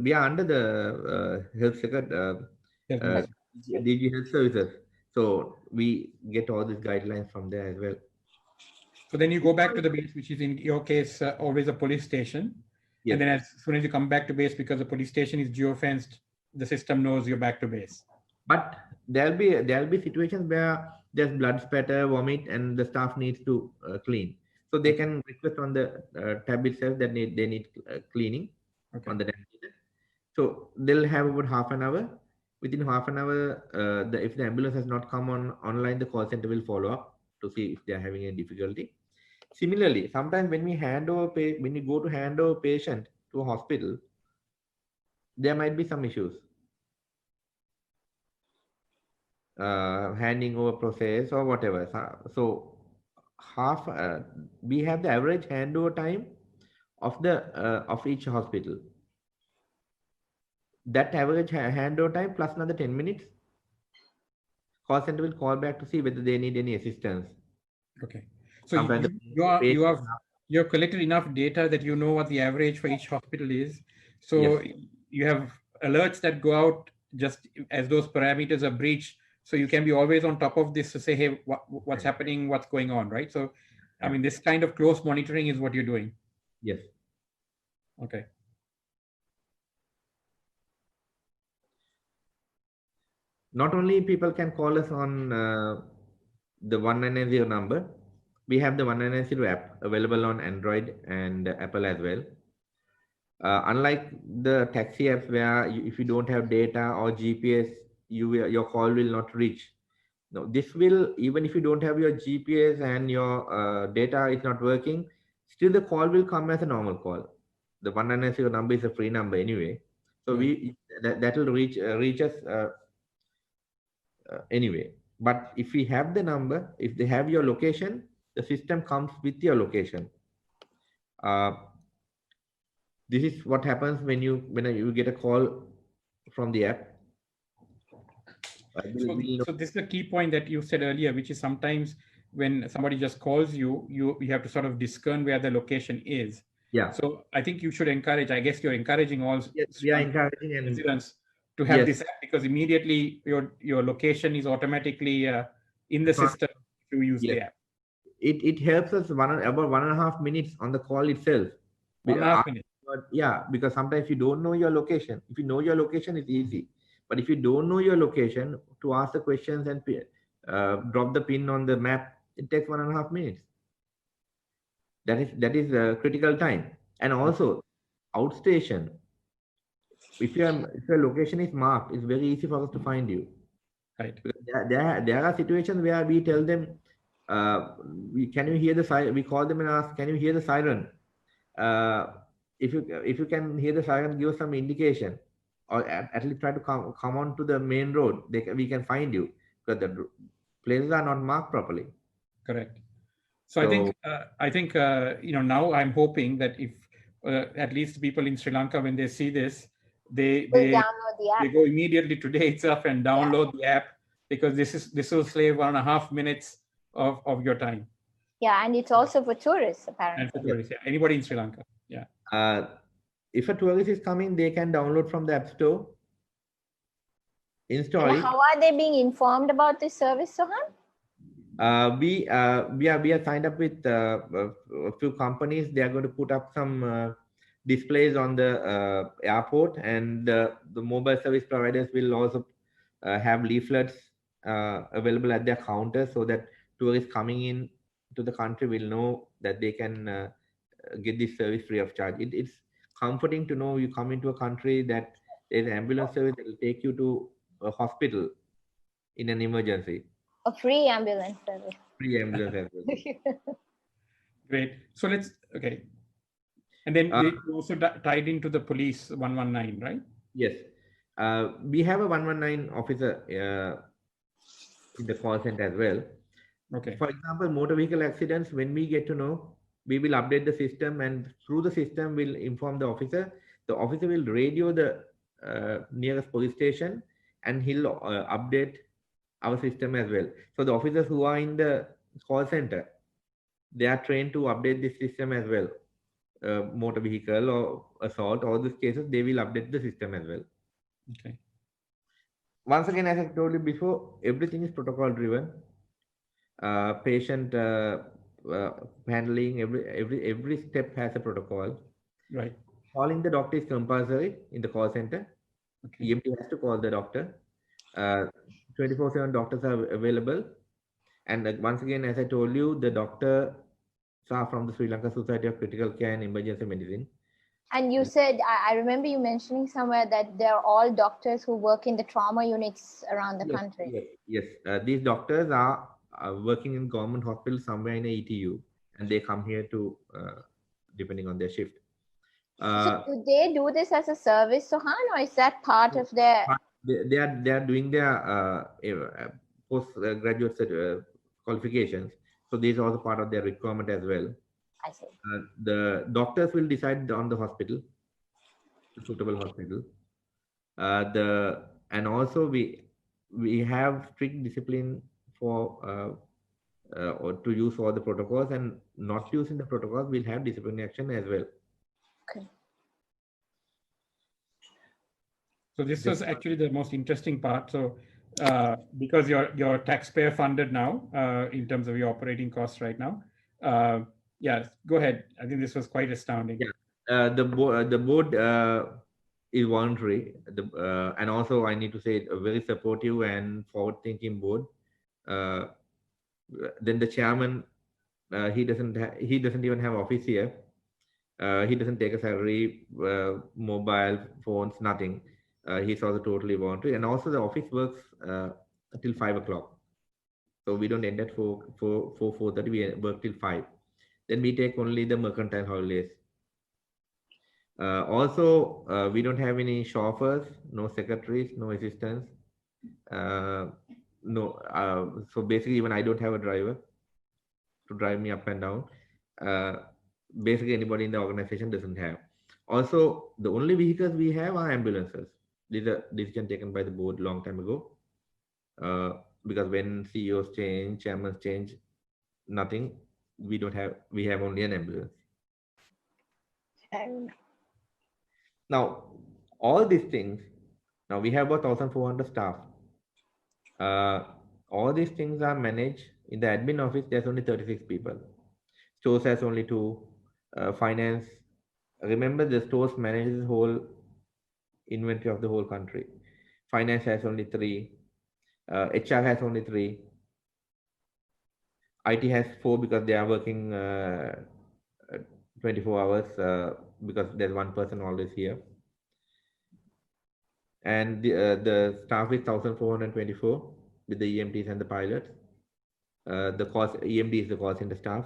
We are under the health sector, Yes. DG Health Services. So we get all these guidelines from there as well. So then you go back to the base, which is in your case always a police station. Yes. And then as soon as you come back to base, because the police station is geofenced, the system knows you're back to base. But there'll be situations where there's blood spatter, vomit, and the staff needs to clean. So they can request on the tab itself that they need cleaning on the tab. So they'll have about half an hour. Within half an hour, if the ambulance has not come online, the call center will follow up to see if they are having any difficulty. Similarly, sometimes when we when you go to hand over patient to a hospital, there might be some issues. Handing over process or whatever. So we have the average handover time of each hospital. That average handover time plus another 10 minutes. Call center will call back to see whether they need any assistance. Okay. So you have collected enough data that you know what the average for each hospital is. So you have alerts that go out just as those parameters are breached. So you can be always on top of this to say, hey, what's happening, what's going on, right? So, I mean, this kind of close monitoring is what you're doing. Yes. Okay. Not only people can call us on the 1990 number, we have the 1990 app available on Android and Apple as well. Unlike the taxi apps where if you don't have data or GPS, your call will not reach. No, this will, even if you don't have your GPS and your data is not working, still the call will come as a normal call. The 1990 number is a free number anyway. So that will reach us anyway. But if we have the number, if they have your location, the system comes with your location. This is what happens when you get a call from the app. So this is the key point that you said earlier, which is sometimes when somebody just calls you, you have to sort of discern where the location is. Yeah. So I think you should encourage, I guess you're encouraging all we are encouraging residents to have this app, because immediately your location is automatically in the system to use the app. It helps us about 1.5 minutes on the call itself. 1.5 minutes. Yeah, because sometimes you don't know your location. If you know your location, it's easy. But if you don't know your location, to ask the questions and drop the pin on the map, it takes 1.5 minutes. That is a critical time. And also, outstation. If your location is marked, it's very easy for us to find you. Right. There are situations where we tell them, can you hear the siren? We call them and ask, can you hear the siren? If you can hear the siren, give us some indication, or at least try to come on to the main road. We can find you, because the places are not marked properly. Correct. So I think now I'm hoping that if at least people in Sri Lanka, when they see this, they download the app. They go immediately today itself and download the app, because this will save 1.5 minutes of your time. Yeah, and it's also for tourists apparently. And for tourists, anybody in Sri Lanka. Yeah. If a tourist is coming, they can download from the App Store. Install it. How are they being informed about this service, Sohan? We are signed up with a few companies. They are going to put up some displays on the airport, and the mobile service providers will also have leaflets available at their counters, so that tourists coming in to the country will know that they can get this service free of charge. It's comforting to know you come into a country that there's an ambulance service that will take you to a hospital in an emergency. A free ambulance service. Free ambulance service. Great. So and then they also tied into the police 119, right? Yes. We have a 119 officer in the call center as well. Okay. For example, motor vehicle accidents, when we get to know we will update the system, and through the system will inform the officer. The officer will radio the nearest police station, and he'll update our system as well. So the officers who are in the call center, they are trained to update this system as well. Motor vehicle or assault, all these cases, they will update the system as well. Okay. Once again, as I told you before, everything is protocol driven. Patient handling, every step has a protocol. Right. Calling the doctor is compulsory in the call center. Okay. EMT has to call the doctor. 24/7 doctors are available. And once again, as I told you, the doctors are from the Sri Lanka Society of Critical Care and Emergency Medicine. And you said, I remember you mentioning somewhere that they're all doctors who work in the trauma units around the country. Yes. These doctors are working in government hospitals somewhere in a ETU, and they come here to, depending on their shift. So do they do this as a service, Sohan, or is that part of their? They are doing their postgraduate qualifications. So these are also part of their requirement as well. I see. The doctors will decide on the hospital, the suitable hospital. And also we have strict discipline for or to use all the protocols, and not using the protocols, we'll have disciplinary action as well. Okay. So this was actually the most interesting part. So because you're taxpayer funded now in terms of your operating costs right now. Yeah, go ahead. I think this was quite astounding. Yeah, the board is voluntary. And also I need to say a very supportive and forward-thinking board. Then the chairman, he doesn't even have office here. He doesn't take a salary, mobile phones, nothing. He's also totally voluntary, and also the office works till 5 o'clock. So we don't end at 4:30. We work till 5. Then we take only the mercantile holidays. Also, we don't have any chauffeurs, no secretaries, no assistants. So basically, even I don't have a driver to drive me up and down. Basically, anybody in the organization doesn't have. Also, the only vehicles we have are ambulances. These are decisions taken by the board long time ago. Because when CEOs change, chairmen change, nothing. We have only an ambulance. Now, all these things, now we have about 1,400 staff. All these things are managed in the admin office. There's only 36 people. Stores has only 2. Finance, remember the stores manages the whole inventory of the whole country. Finance has only 3. HR has only 3. IT has 4 because they are working 24 hours because there's one person always here. And the staff is 1,424 with the EMTs and the pilots. The cost EMT is the call center staff.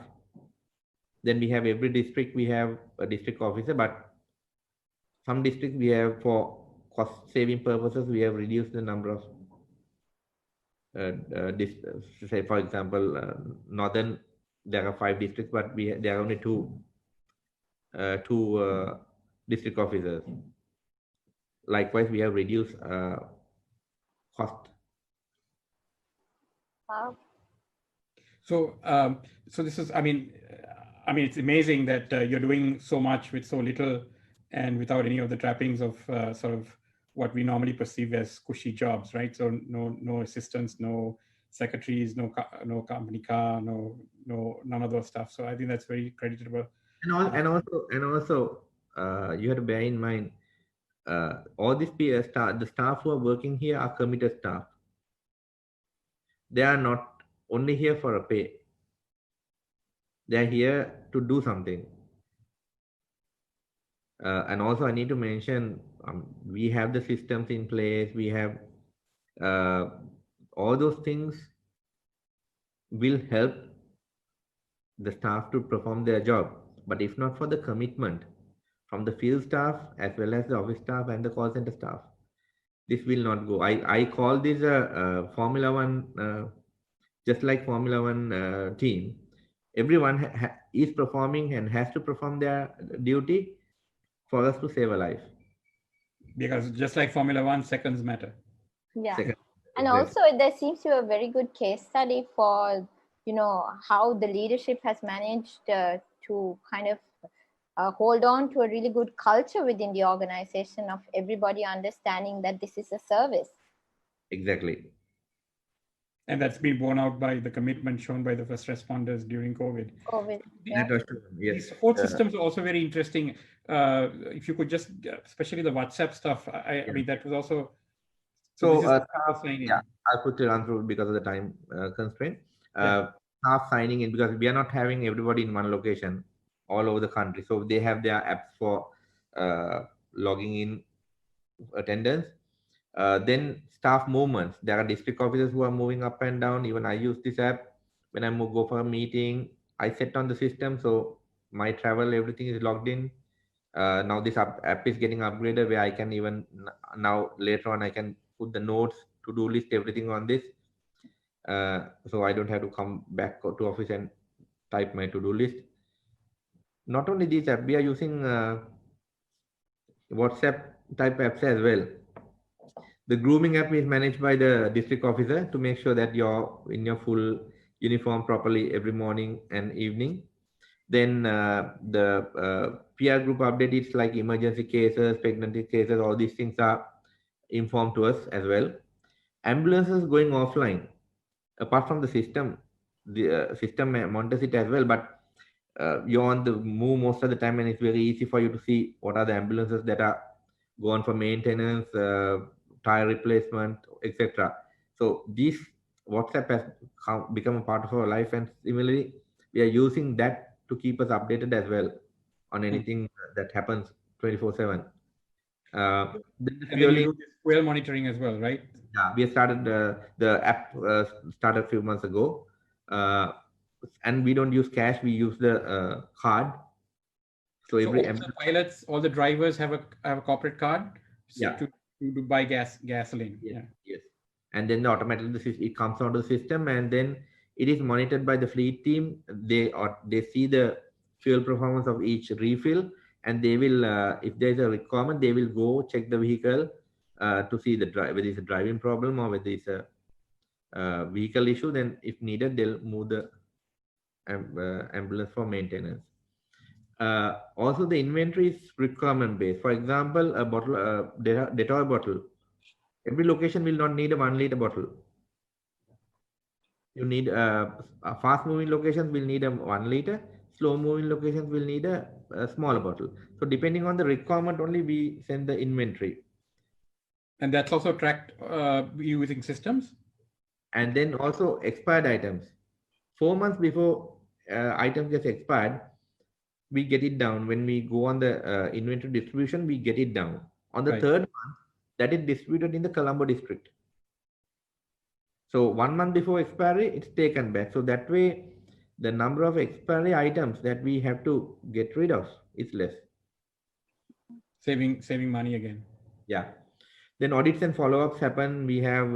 Then we have every district, we have a district officer, but some districts we have, for cost saving purposes, we have reduced the number of say for example, northern, there are 5 districts, but there are only 2 district officers. Likewise, we have reduced cost. Wow. So so this is, I mean it's amazing that you're doing so much with so little and without any of the trappings of sort of what we normally perceive as cushy jobs, right? So no assistants, no secretaries, no company car, none of those stuff. So I think that's very creditable. And also, you have to bear in mind, all these the staff who are working here are committed staff. They are not only here for a pay. They are here to do something. And also, I need to mention, we have the systems in place. We have all those things will help the staff to perform their job. But if not for the commitment from the field staff as well as the office staff and the call center staff, this will not go. I call this a Formula One, just like Formula One team. everyone is performing and has to perform their duty for us to save a life. Because just like Formula One, seconds matter. Yeah. Second, And also there seems to be a very good case study for, you know, how the leadership has managed to kind of hold on to a really good culture within the organization of everybody understanding that this is a service. exactly. And that's been borne out by the commitment shown by the first responders during COVID. COVID. That Yeah. was true, yes. These support systems are also very interesting. If you could just, especially the WhatsApp stuff, I mean, that was also. So, this is staff signing. yeah, I'll put it on through because of the time constraint. Yeah. Staff signing in, because we are not having everybody in one location all over the country. So they have their apps for logging in attendance. Then staff movements. There are district officers who are moving up and down. Even I use this app when I go for a meeting. I set on the system, so my travel, everything is logged in. Now this app is getting upgraded where I can even now later on I can put the notes, to-do list, everything on this. So I don't have to come back to office and type my to-do list. Not only this app, we are using WhatsApp type apps as well. The grooming app is managed by the district officer to make sure that you're in your full uniform properly every morning and evening. Then the peer group update is like emergency cases, pregnancy cases, all these things are informed to us as well. Ambulances going offline, apart from the system, the system monitors it as well, but you're on the move most of the time, and it's very easy for you to see what are the ambulances that are gone for maintenance, tire replacement, etc. So this WhatsApp has become a part of our life, and similarly, we are using that to keep us updated as well on anything that happens 24/7. Then the And then you fueling, do this fuel monitoring as well, right? yeah, we started the app started a few months ago, and we don't use cash; we use the card. So So every all the pilots, all the drivers have a corporate card, Yeah. to buy gasoline. Yes, Yeah. yes. And then automatically it comes onto the system, and then it is monitored by the fleet team. They see the fuel performance of each refill, and they will, if there's a requirement, they will go check the vehicle to see whether it's a driving problem or whether it's a vehicle issue. Then, if needed, they'll move the ambulance for maintenance. Also, the inventory is requirement based. For example, a bottle, Dettol bottle. Every location will not need a 1 liter bottle. You need fast moving locations will need a 1 liter. Slow moving locations will need a smaller bottle. So depending on the requirement, only we send the inventory. And that's also tracked using systems. And then also expired items. 4 months before item gets expired, we get it down. When we go on the inventory distribution, we get it down. On the third month, that is distributed in the Colombo district. So 1 month before expiry, it's taken back. So that way, the number of expiry items that we have to get rid of is less. Saving money again. Yeah. Then audits and follow-ups happen. We have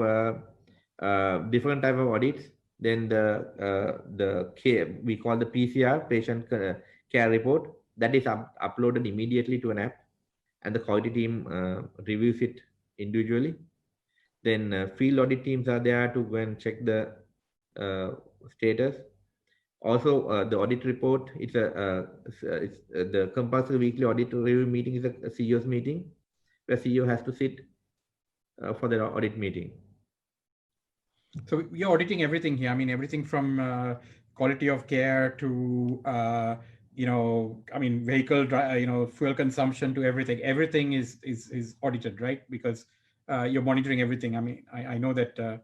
different type of audits. Then the care, we call the PCR, patient care report, that is uploaded immediately to an app, and the quality team reviews it individually. Then field audit teams are there to go and check the status. Also, the audit report, it's the compulsory weekly audit review meeting is a CEO's meeting where CEO has to sit for the audit meeting. So we are auditing everything here. I mean, everything from quality of care to vehicle fuel consumption to everything. Everything is audited, right? Because you're monitoring everything. I mean, I know that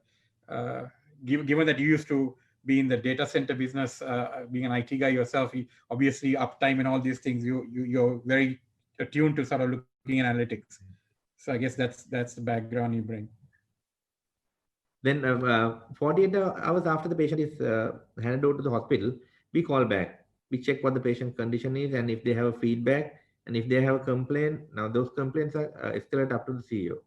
given that you used to be in the data center business, being an IT guy yourself, obviously uptime and all these things, you're very attuned to sort of looking at analytics. So I guess that's the background you bring. Then 48 hours after the patient is handed over to the hospital, we call back. We check what the patient condition is, and if they have a feedback, and if they have a complaint, now those complaints are escalated up to the CEO.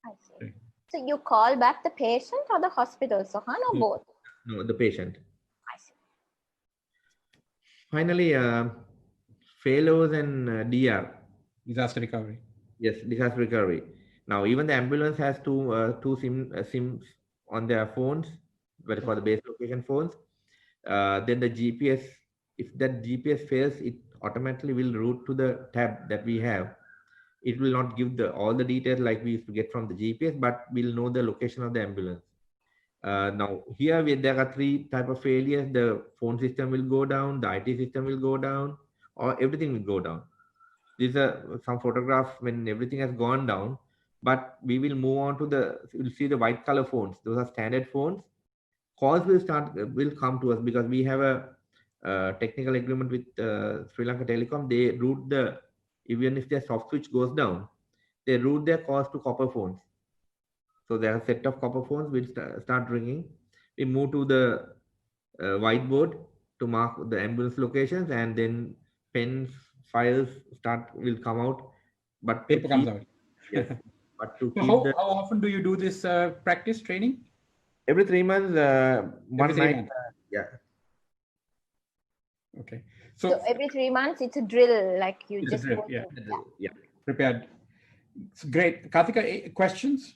I see. So you call back the patient or the hospital, Sohan, or both? No, the patient. I see. Finally, failures and DR. Disaster recovery. Yes, disaster recovery. Now, even the ambulance has two SIMs on their phones, what you call the base location phones. Then the GPS, if that GPS fails, it automatically will route to the tab that we have. It will not give the all the details like we used to get from the GPS, but we'll know the location of the ambulance. Now here there are three type of failures. The phone system will go down, the IT system will go down, or everything will go down. These are some photographs when everything has gone down, but we will move on to you'll see the white color phones. Those are standard phones. Calls will come to us because we have a technical agreement with Sri Lanka Telecom. They route even if their soft switch goes down, they route their calls to copper phones. So there are a set of copper phones will start ringing. We move to the whiteboard to mark the ambulance locations, and then pens, files will come out. But Paper comes out. Yes, but to So keep how often do you do this practice training? every 3 months, one Every 3 night. months. Yeah. Okay. So every 3 months, it's a drill, like you It's a just drill, go yeah. through. Yeah. Prepared. It's great. Karthika, questions?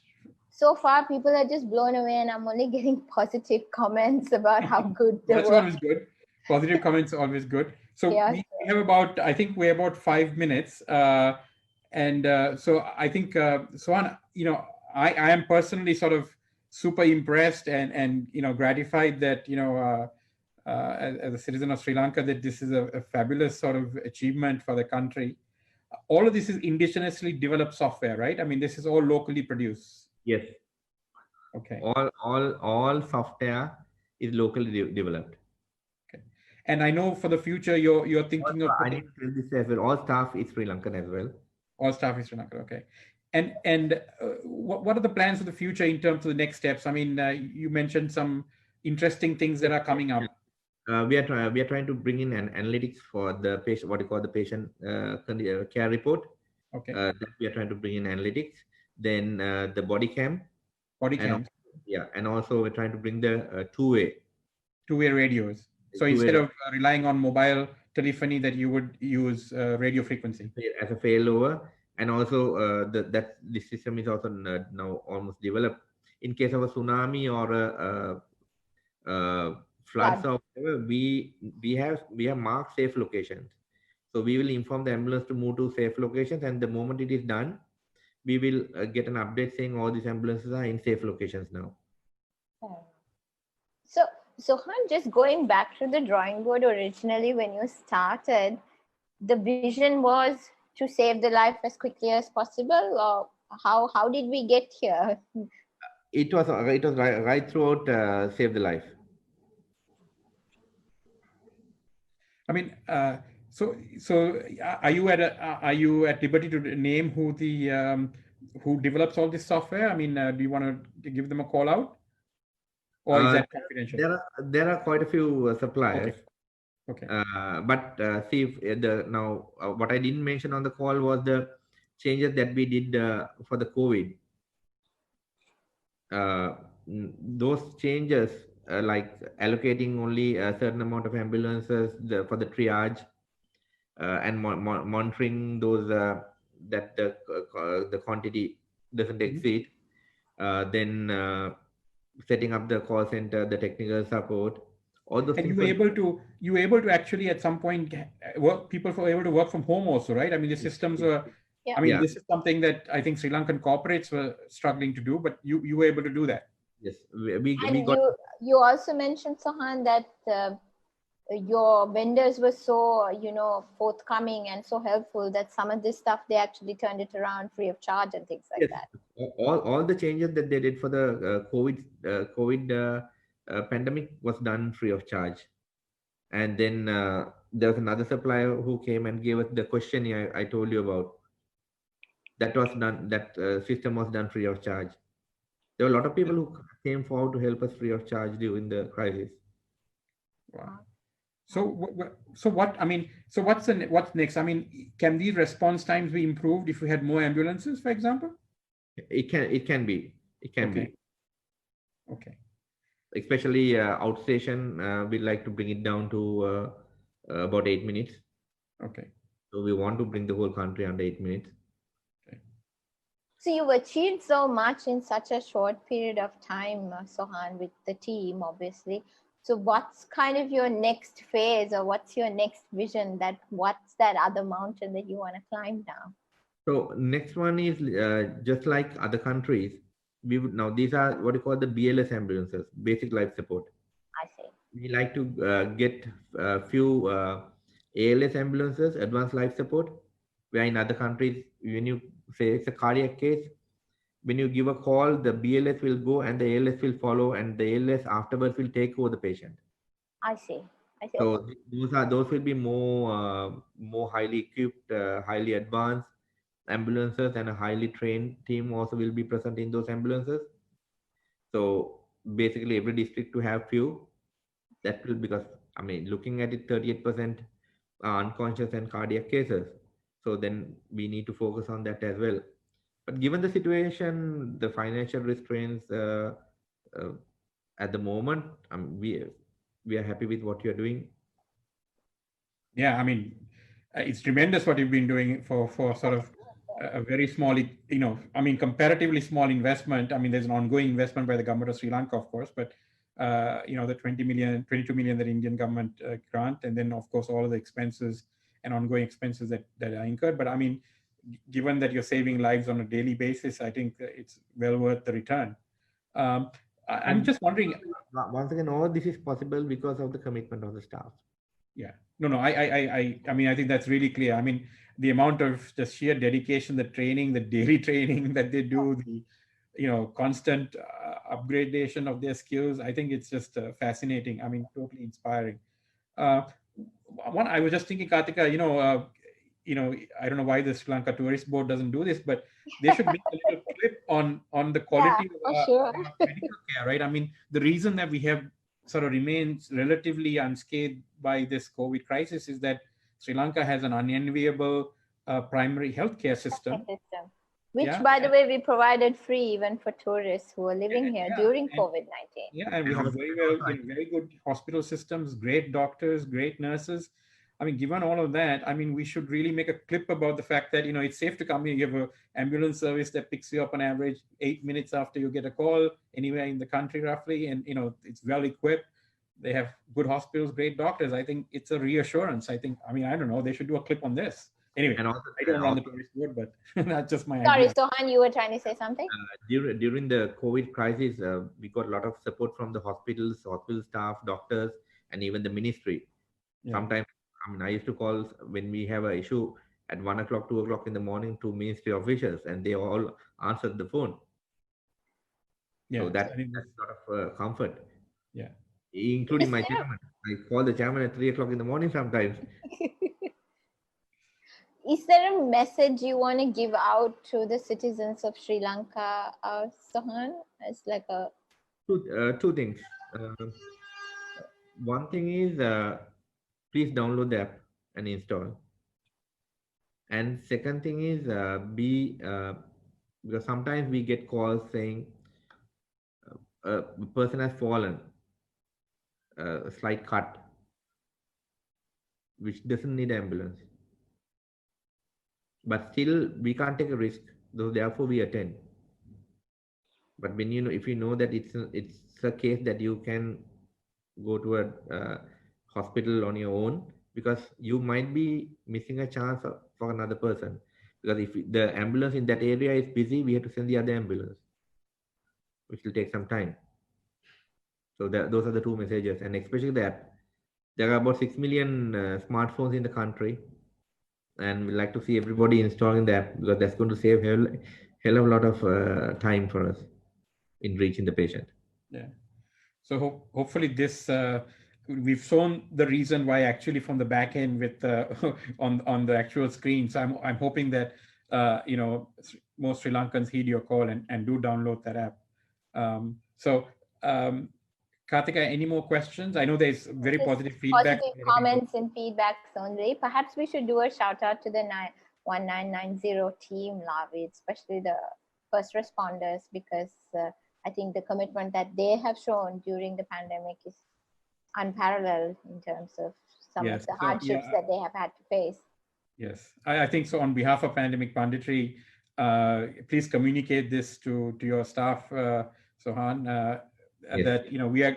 So far, people are just blown away, and I'm only getting positive comments about how good the That's work. always good. Positive comments are always good. So Yeah, we have about, I think we're about 5 minutes. So I think, Sohan, I am personally sort of super impressed and gratified that, as a citizen of Sri Lanka, that this is a fabulous sort of achievement for the country. All of this is indigenously developed software, right? I mean, this is all locally produced. Yes. Okay. All software is locally developed. Okay. And I know for the future, you're thinking Also, of I need to tell this as well. All staff is Sri Lankan as well. all staff is Sri Lanka. Okay. And what are the plans for the future in terms of the next steps? I mean, you mentioned some interesting things that are coming up. We are trying to bring in an analytics for the patient, what you call the patient care report. Okay. That we are trying to bring in analytics. Then the body cam. Body cams. And also we're trying to bring the two-way Radios. So instead of relying on mobile telephony, that you would use radio frequency as a failover, and also that this system is also now almost developed in case of a tsunami or a floods or whatever. We have marked safe locations, so we will inform the ambulance to move to safe locations, and the moment it is done, we will get an update saying all these ambulances are in safe locations now. So Sohan, just going back to the drawing board, originally when you started, the vision was to save the life as quickly as possible, or how did we get here? It was right throughout save the life. I mean, so are you at liberty to name who who develops all this software? I mean, do you want to give them a call out, or is that confidential? There are quite a few suppliers. Okay. But see, if now what I didn't mention on the call was the changes that we did for the COVID. Those changes, like allocating only a certain amount of ambulances for the triage, and monitoring those that the quantity doesn't exceed. Then setting up the call center, the technical support. All those and things you were able to actually at some point people were able to work from home also, right? I mean, the systems were. I mean, this is something that I think Sri Lankan corporates were struggling to do, but you were able to do that. Yes, you also mentioned, Sohan, that your vendors were so forthcoming and so helpful that some of this stuff they actually turned it around free of charge and things like that. All the changes that they did for the COVID pandemic was done free of charge. And then there was another supplier who came and gave us the questionnaire I told you about. That was done. That system was done free of charge. There were a lot of people who came forward to help us free of charge during the crisis. Wow. So what? I mean, so what's next? I mean, can these response times be improved if we had more ambulances, for example? It can be. Okay. Especially outstation, we'd like to bring it down to about 8 minutes. Okay. So we want to bring the whole country under 8 minutes. So you've achieved so much in such a short period of time, Sohan, with the team, obviously. So what's kind of your next phase, or what's your next vision? What's that other mountain that you want to climb now? So next one is just like other countries. We would now, these are what you call the BLS ambulances, basic life support. I see. We like to get a few ALS ambulances, advanced life support, where in other countries, when you say it's a cardiac case, when you give a call, the BLS will go and the ALS will follow, and the ALS afterwards will take over the patient. I see. I see. So those will be more highly equipped, highly advanced ambulances, and a highly trained team also will be present in those ambulances. So basically, every district to have few. That will, because I mean, looking at it, 38% are unconscious and cardiac cases. So then we need to focus on that as well. But given the situation, the financial restraints uh, at the moment, we are happy with what you're doing. Yeah, I mean, it's tremendous what you've been doing for sort of a very small, I mean, comparatively small investment. I mean, there's an ongoing investment by the government of Sri Lanka, of course, but the 22 million that Indian government grant, and then of course all of the expenses and ongoing expenses that are incurred. But I mean, given that you're saving lives on a daily basis, I think it's well worth the return. I'm just wondering. Once again, all this is possible because of the commitment of the staff. Yeah, no, I mean, I think that's really clear. I mean, the amount of the sheer dedication, the training, the daily training that they do, the constant upgradation of their skills. I think it's just fascinating. I mean, totally inspiring. One, I was just thinking, Kartika, I don't know why the Sri Lanka Tourist Board doesn't do this, but they should make a little clip on the quality of sure. medical care, right? I mean, the reason that we have sort of remains relatively unscathed by this COVID crisis is that Sri Lanka has an unenviable primary healthcare system. Which, by the way, we provided free even for tourists who are living here during COVID-19. Yeah, and we have very good hospital systems, great doctors, great nurses. I mean, given all of that, I mean, we should really make a clip about the fact that, it's safe to come here. You have an ambulance service that picks you up on average 8 minutes after you get a call anywhere in the country, roughly. And, it's well equipped. They have good hospitals, great doctors. I think it's a reassurance. I don't know, they should do a clip on this. Anyway, I don't run the tourist board, but that's just my Sorry, idea. Sohan, you were trying to say something? During the COVID crisis, we got a lot of support from the hospitals, hospital staff, doctors, and even the ministry. Yeah. Sometimes, I used to call when we have an issue at 1 o'clock, 2 o'clock in the morning to ministry officials, and they all answered the phone. Yeah, so that's sort of comfort. Yeah. Including my chairman. I call the chairman at 3 o'clock in the morning sometimes. Is there a message you want to give out to the citizens of Sri Lanka, Sohan? It's like a... Two things. One thing is, please download the app and install. And second thing is, because sometimes we get calls saying a person has fallen, a slight cut, which doesn't need ambulance. But still, we can't take a risk, so therefore we attend. But when if you know that it's a case that you can go to a hospital on your own, because you might be missing a chance for another person. Because if the ambulance in that area is busy, we have to send the other ambulance, which will take some time. So those are the two messages, and especially that there are about 6 million smartphones in the country, and we like to see everybody installing the app, because that's going to save hell of a lot of time for us in reaching the patient. Yeah. So hopefully this we've shown the reason why actually from the back end with on the actual screen. So I'm hoping that most Sri Lankans heed your call and do download that app. Kartika, any more questions? I know there's very positive feedback. Positive comments and feedbacks only. Perhaps we should do a shout out to the 1990 team, Lavi, especially the first responders, because I think the commitment that they have shown during the pandemic is unparalleled in terms of some Yes. of the So, hardships that they have had to face. yes, I think so. On behalf of Pandemic Punditry, please communicate this to your staff, Sohan, Yes. that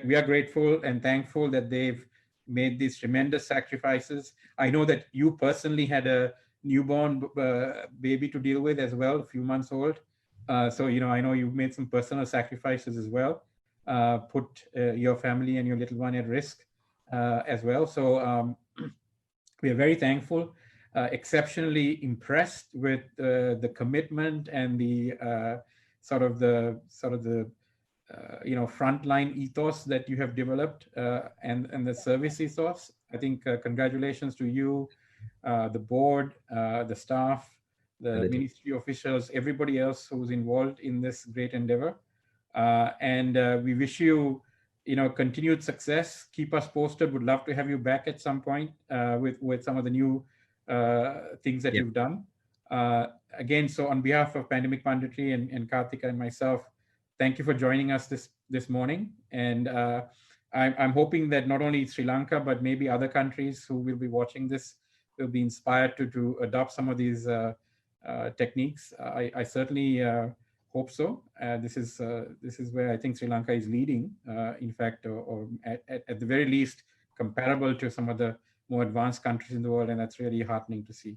we are grateful and thankful that they've made these tremendous sacrifices. I know that you personally had a newborn baby to deal with as well, a few months old. So I know you've made some personal sacrifices as well, put your family and your little one at risk as well. So we are very thankful, exceptionally impressed with the commitment and the sort of the frontline ethos that you have developed, and the service ethos. I think congratulations to you, the board, the staff, the ministry officials, everybody else who's involved in this great endeavor. And we wish you, continued success. Keep us posted. Would love to have you back at some point with some of the new things that you've done. Again, so on behalf of Pandemic Punditry and Karthika and myself, thank you for joining us this morning. And I'm hoping that not only Sri Lanka, but maybe other countries who will be watching this will be inspired to adopt some of these techniques. I certainly hope so. This is where I think Sri Lanka is leading, in fact, or at the very least comparable to some of the more advanced countries in the world, and that's really heartening to see.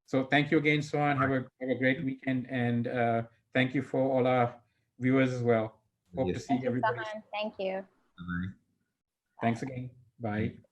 So thank you again, Sohan. Have a great weekend, and thank you for all our viewers as well. Hope to see everybody. Thank you. Bye. Thanks again. Bye.